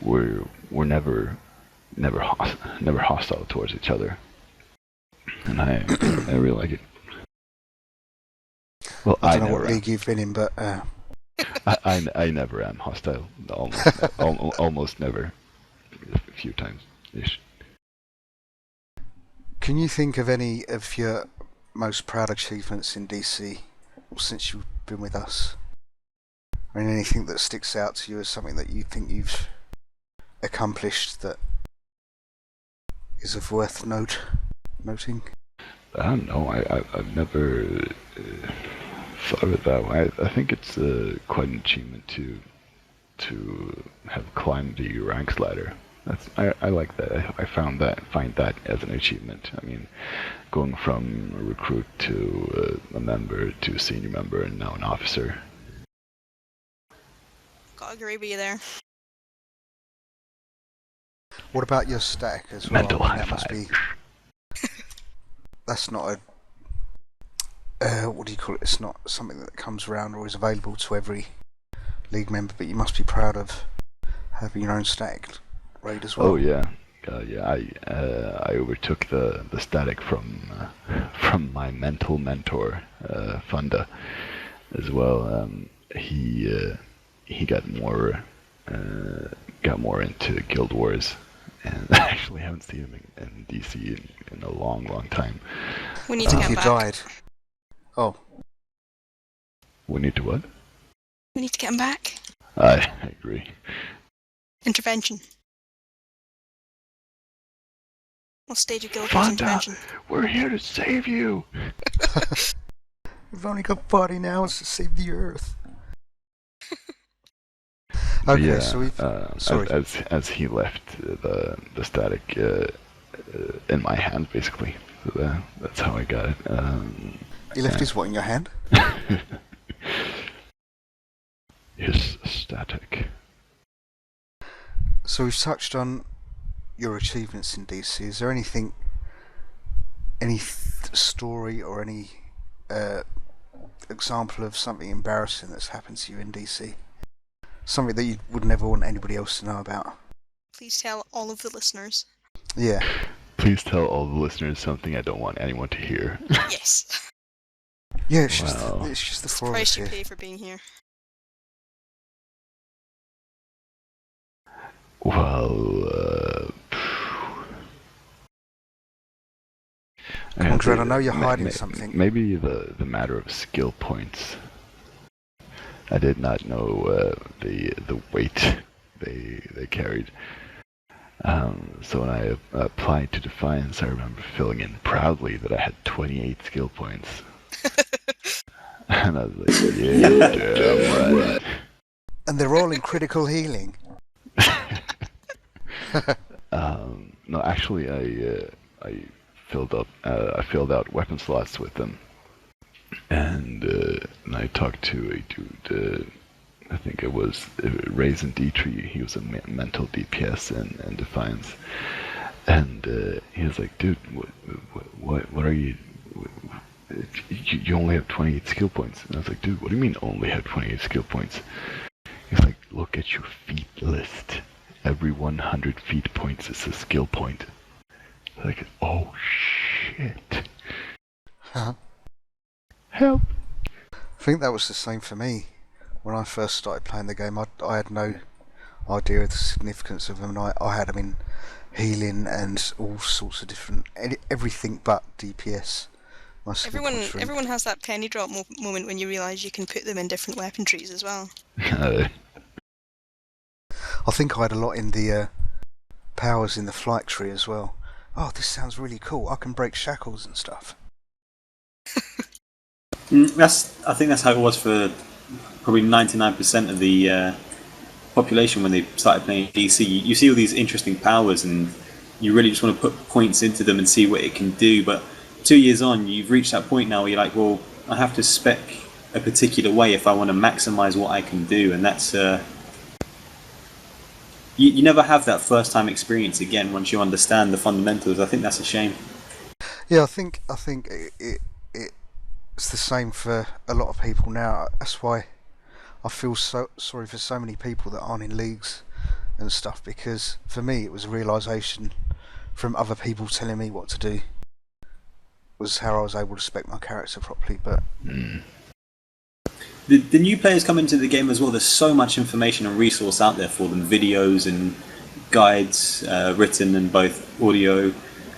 E: we're never hostile towards each other, and I really like it. Well,
B: I don't know what league you've been in, but
E: I never am hostile. Almost never. A few times ish.
B: Can you think of any of your most proud achievements in DC since you've been with us? I mean, anything that sticks out to you as something that you think you've accomplished that is of worth noting?
E: I don't know. I've never thought of it that way. I think it's quite an achievement to have climbed the ranks ladder. I like that. I find that as an achievement. I mean, going from a recruit to a member to a senior member and now an officer.
C: Gotta agree with you there.
B: What about your stack as well?
E: Mental high five.
B: That's not a what do you call it? It's not something that comes around or is available to every league member, but you must be proud of having your own stack raid as well.
E: Oh yeah, yeah, I overtook the static from my mental mentor, Funda, as well. He got more into Guild Wars, and I actually haven't seen him in DC in a long time.
C: We need to get
B: He
C: back.
B: died. Oh,
E: We need to what?
C: We need to get him back.
E: I agree.
C: Intervention. What stage of Guild Wars
E: Funda,
C: intervention?
E: we're here to save you.
B: we've only got 40 hours to save the Earth.
E: But
B: Okay,
E: yeah,
B: so we've... sorry.
E: as he left the static in my hand, basically. So that's how I got it.
B: He left his what in your hand?
E: His static.
B: So we've touched on your achievements in DC. Is there anything, any story or any example of something embarrassing that's happened to you in DC? Something that you would never want anybody else to know about?
C: Please tell all of the listeners.
B: Yeah.
E: Please tell all the listeners something I don't want anyone to hear.
C: Yes.
B: Yeah, it's
E: Wow.
B: just the
C: It's the
B: four of us
C: price you
B: here.
C: pay for being here.
E: Well,
B: Come on, Dred, I know you're hiding something.
E: Maybe the matter of skill points. I did not know the weight they carried. So when I applied to Defiance, I remember filling in proudly that I had 28 skill points. And I was like, yeah, damn right.
B: And they're all in critical healing.
E: No, actually, I filled out weapon slots with them, and I talked to a dude. I think it was Raisin Dietrich. He was a mental DPS in Defiance, and he was like, "Dude, what are you? You only have 28 skill points." And I was like, "Dude, what do you mean only have 28 skill points?" He's like, "Look at your feat list. Every 100 feet points is a skill point." Like, oh shit.
B: Huh?
E: Help.
B: I think that was the same for me. When I first started playing the game, I had no idea of the significance of them. I had them in healing and all sorts of different, everything but DPS. My skill points were in-
C: Everyone has that penny drop moment when you realise you can put them in different weapon trees as well.
B: I think I had a lot in the powers in the flight tree as well. Oh, this sounds really cool. I can break shackles and stuff.
D: I think that's how it was for probably 99% of the population when they started playing DC. You see all these interesting powers and you really just want to put points into them and see what it can do. But 2 years on, you've reached that point now where you're like, well, I have to spec a particular way if I want to maximize what I can do. And that's... You never have that first time experience again once you understand the fundamentals. I think that's a shame.
B: Yeah, I think it's the same for a lot of people now. That's why I feel so sorry for so many people that aren't in leagues and stuff, because for me it was a realisation from other people telling me what to do was how I was able to spec my character properly. But
D: the new players come into the game as well. There's so much information and resource out there for them, videos and guides written in both audio,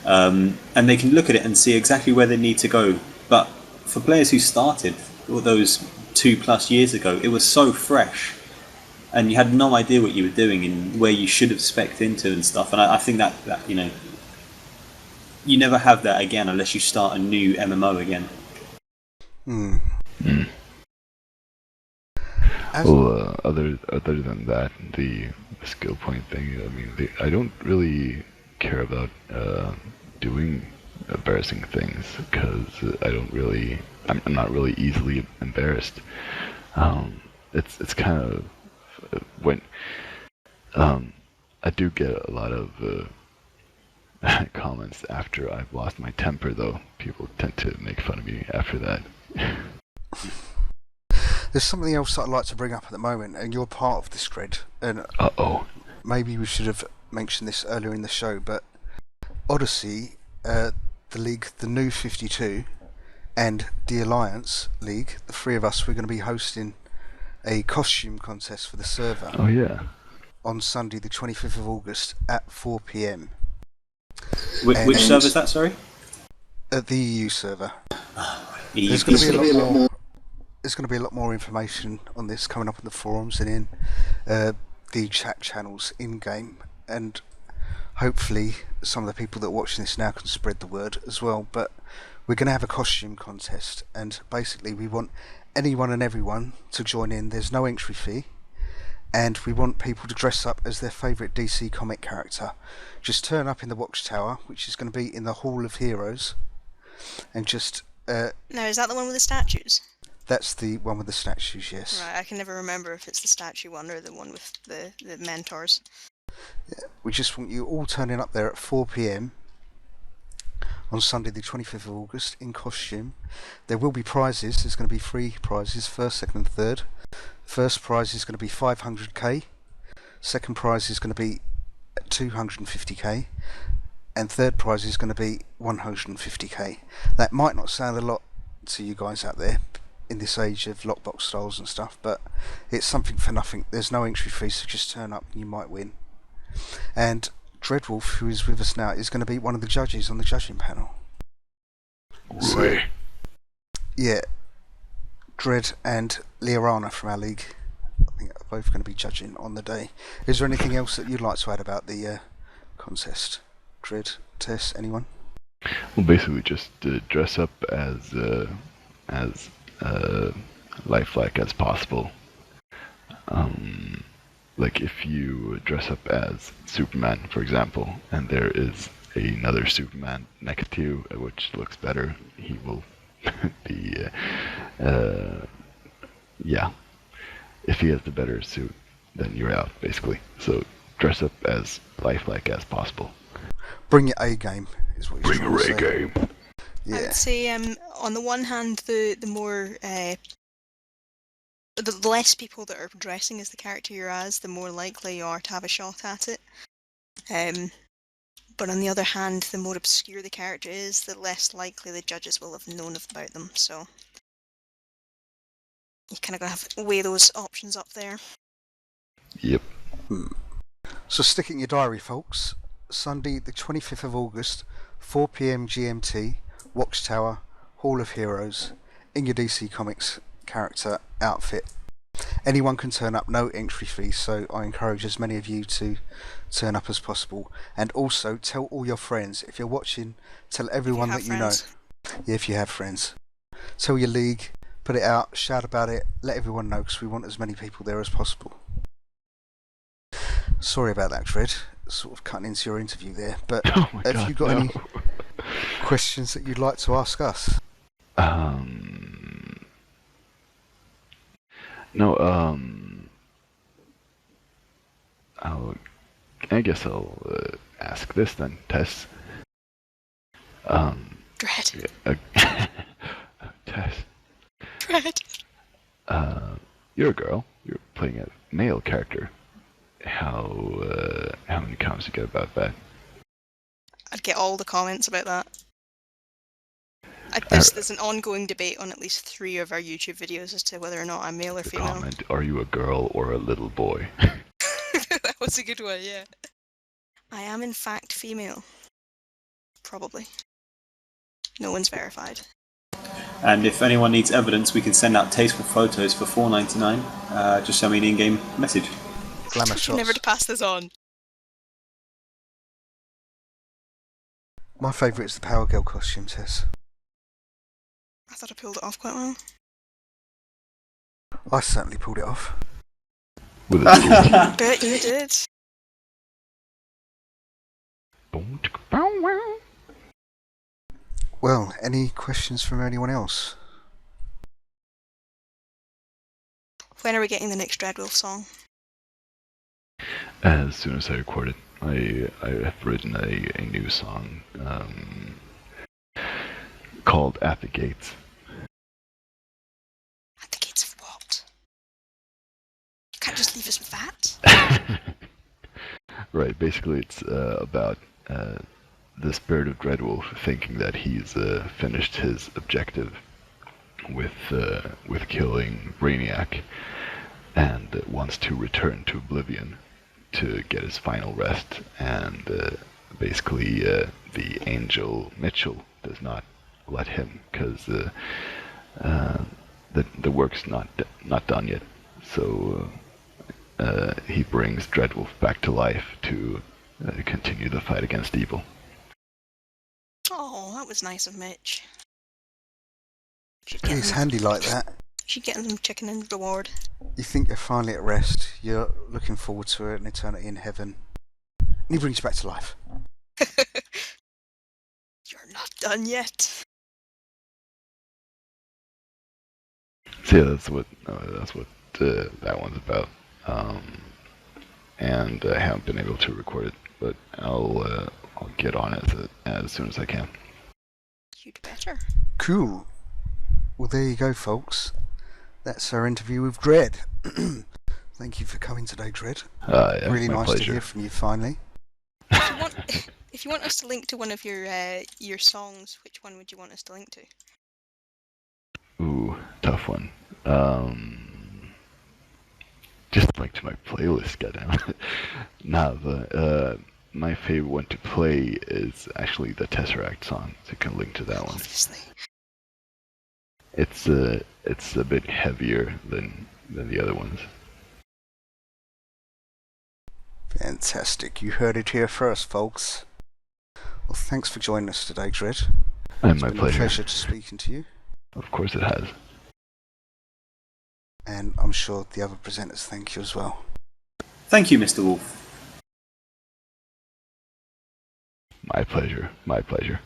D: and they can look at it and see exactly where they need to go. But for players who started all those 2+ years ago, it was so fresh and you had no idea what you were doing and where you should have spec'd into and stuff. And I think that you know, you never have that again unless you start a new MMO again.
E: Well, other than that, the skill point thing, I mean, I don't really care about doing embarrassing things because I'm not really easily embarrassed. It's kind of when I do get a lot of comments after I've lost my temper, though. People tend to make fun of me after that.
B: there's something else that I'd like to bring up at the moment, and you're part of this grid, and
E: Uh-oh.
B: maybe we should have mentioned this earlier in the show, but Odyssey, the league, the new 52, and the Alliance League, the three of us, we're going to be hosting a costume contest for the server.
E: Oh yeah.
B: On Sunday, the 25th of August at 4 p.m.
D: Which server is that? Sorry.
B: At the EU server.
D: EUPC.
B: There's going to be a lot more. There's going to be a lot more information on this coming up in the forums and in the chat channels in game, and hopefully some of the people that are watching this now can spread the word as well. But we're going to have a costume contest, and basically we want anyone and everyone to join in. There's no entry fee, and we want people to dress up as their favourite DC comic character. Just turn up in the Watchtower, which is going to be in the Hall of Heroes, and just...
C: Now, is that the one with the statues?
B: That's the one with the statues, yes.
C: Right, I can never remember if it's the statue one or the one with the mentors.
B: Yeah, we just want you all turning up there at 4 p.m. on Sunday the 25th of August in costume. There will be prizes. There's going to be 3 prizes, first, second and third. First prize is going to be 500k, second prize is going to be 250k, and third prize is going to be 150k. That might not sound a lot to you guys out there in this age of lockbox styles and stuff, but it's something for nothing. There's no entry fee, so just turn up and you might win. And Dreadwolf, who is with us now, is going to be one of the judges on the judging panel. So, yeah, Dread and Liorana from our league, I think, are both going to be judging on the day. Is there anything else that you'd like to add about the contest? Dread, Tess, anyone?
E: Well, basically just dress up as lifelike as possible. Like if you dress up as Superman, for example, and there is another Superman next to you, which looks better, he will be, yeah. If he has the better suit, then you're out, basically. So dress up as lifelike as possible.
B: Bring your A game, is what you're
E: Bring your A game.
B: Yeah.
C: I would say, on the one hand, the more the less people that are dressing as the character you're as, the more likely you are to have a shot at it. But on the other hand, the more obscure the character is, the less likely the judges will have known about them. So you kind of got to weigh those options up there.
E: Yep.
B: So stick it in your diary, folks. Sunday, the 25th of August, 4 p.m. GMT, Watchtower, Hall of Heroes, in your DC Comics character outfit. Anyone can turn up, no entry fee, so I encourage as many of you to turn up as possible. And also, tell all your friends. If you're watching, tell everyone that you know. Yeah, if you have friends. Tell your league, put it out, shout about it, let everyone know, because we want as many people there as possible. Sorry about that, Dread. Sort of cutting into your interview there, but have you got any questions that you'd like to ask us?
E: No, I guess I'll ask this then, Tess.
C: Dread.
E: Tess.
C: Dread.
E: You're a girl. You're playing a male character. How many comments you get about that?
C: I'd get all the comments about that. There's an ongoing debate on at least 3 of our YouTube videos as to whether or not I'm male or female.
E: Comment, are you a girl or a little boy?
C: That was a good one, yeah. I am in fact female. Probably. No one's verified.
D: And if anyone needs evidence, we can send out tasteful photos for $4.99. Just send me an in-game message.
B: Glamour shots.
C: Never to pass this on.
B: My favourite is the Power Girl costume, Tess.
C: I thought I pulled it off quite well.
B: I certainly pulled it off.
E: With a
C: Bet you did.
B: Well, any questions from anyone else?
C: When are we getting the next Dreadwolf song?
E: As soon as I record it, I have written a new song called At the Gates.
C: At the gates of what? You can't just leave us with that?
E: Right. Basically, it's about the spirit of Dreadwolf thinking that he's finished his objective with killing Brainiac, and wants to return to Oblivion to get his final rest. And basically, the angel Mitchell does not let him, because the work's not done yet. So he brings Dreadwolf back to life to continue the fight against evil.
C: Oh, that was nice of Mitch.
B: It's handy like that.
C: Should get him some chicken and reward.
B: You think you're finally at rest, you're looking forward to an eternity in heaven, and he brings you back to life.
C: You're not done yet.
E: So yeah, that's what that one's about. And I haven't been able to record it, but I'll get on it as soon as I can.
C: You'd better.
B: Cool. Well, there you go, folks. That's our interview with Dread. Thank you for coming today, Dread.
E: Yeah,
B: really nice
E: pleasure.
B: to hear from you finally.
C: If you want us to link to one of your songs, which one would you want us to link to?
E: Ooh, tough one. Just link to my playlist, goddammit. Nah, but my favorite one to play is actually the Tesseract song, so you can link to that one.
C: Obviously.
E: It's a bit heavier than the other ones.
B: Fantastic. You heard it here first, folks. Well, thanks for joining us today, Dread.
E: My
B: It's been
E: pleasure.
B: a pleasure to speaking to you.
E: Of course it has.
B: And I'm sure the other presenters thank you as well.
D: Thank you, Mr. Wolf.
E: My pleasure. My pleasure.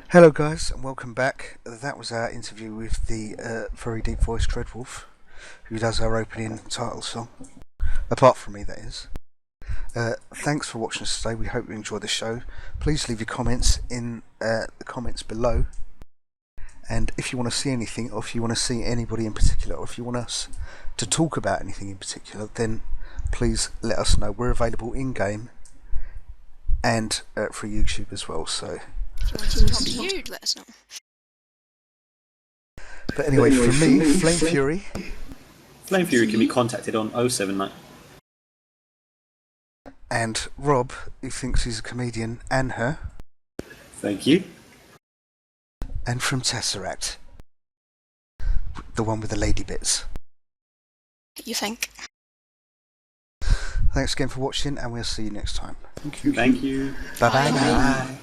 B: Hello guys, and welcome back. That was our interview with the very deep voiced Dreadwolf, who does our opening title song. Apart from me, that is. Thanks for watching us today. We hope you enjoyed the show. Please leave your comments in the comments below. And if you want to see anything, or if you want to see anybody in particular, or if you want us to talk about anything in particular, then please let us know. We're available in-game and for YouTube as well, so...
C: If you want us to talk to you, let us know.
B: But anyway, from me, Flame Fury.
D: Flame Fury can be contacted on 079.
B: And Rob, who thinks he's a comedian, and her.
D: Thank you.
B: And from Tesseract, the one with the lady bits.
C: You think?
B: Thanks again for watching, and we'll see you next time. Thank you.
D: Thank you.
B: Bye-bye.
C: Bye.
D: Bye.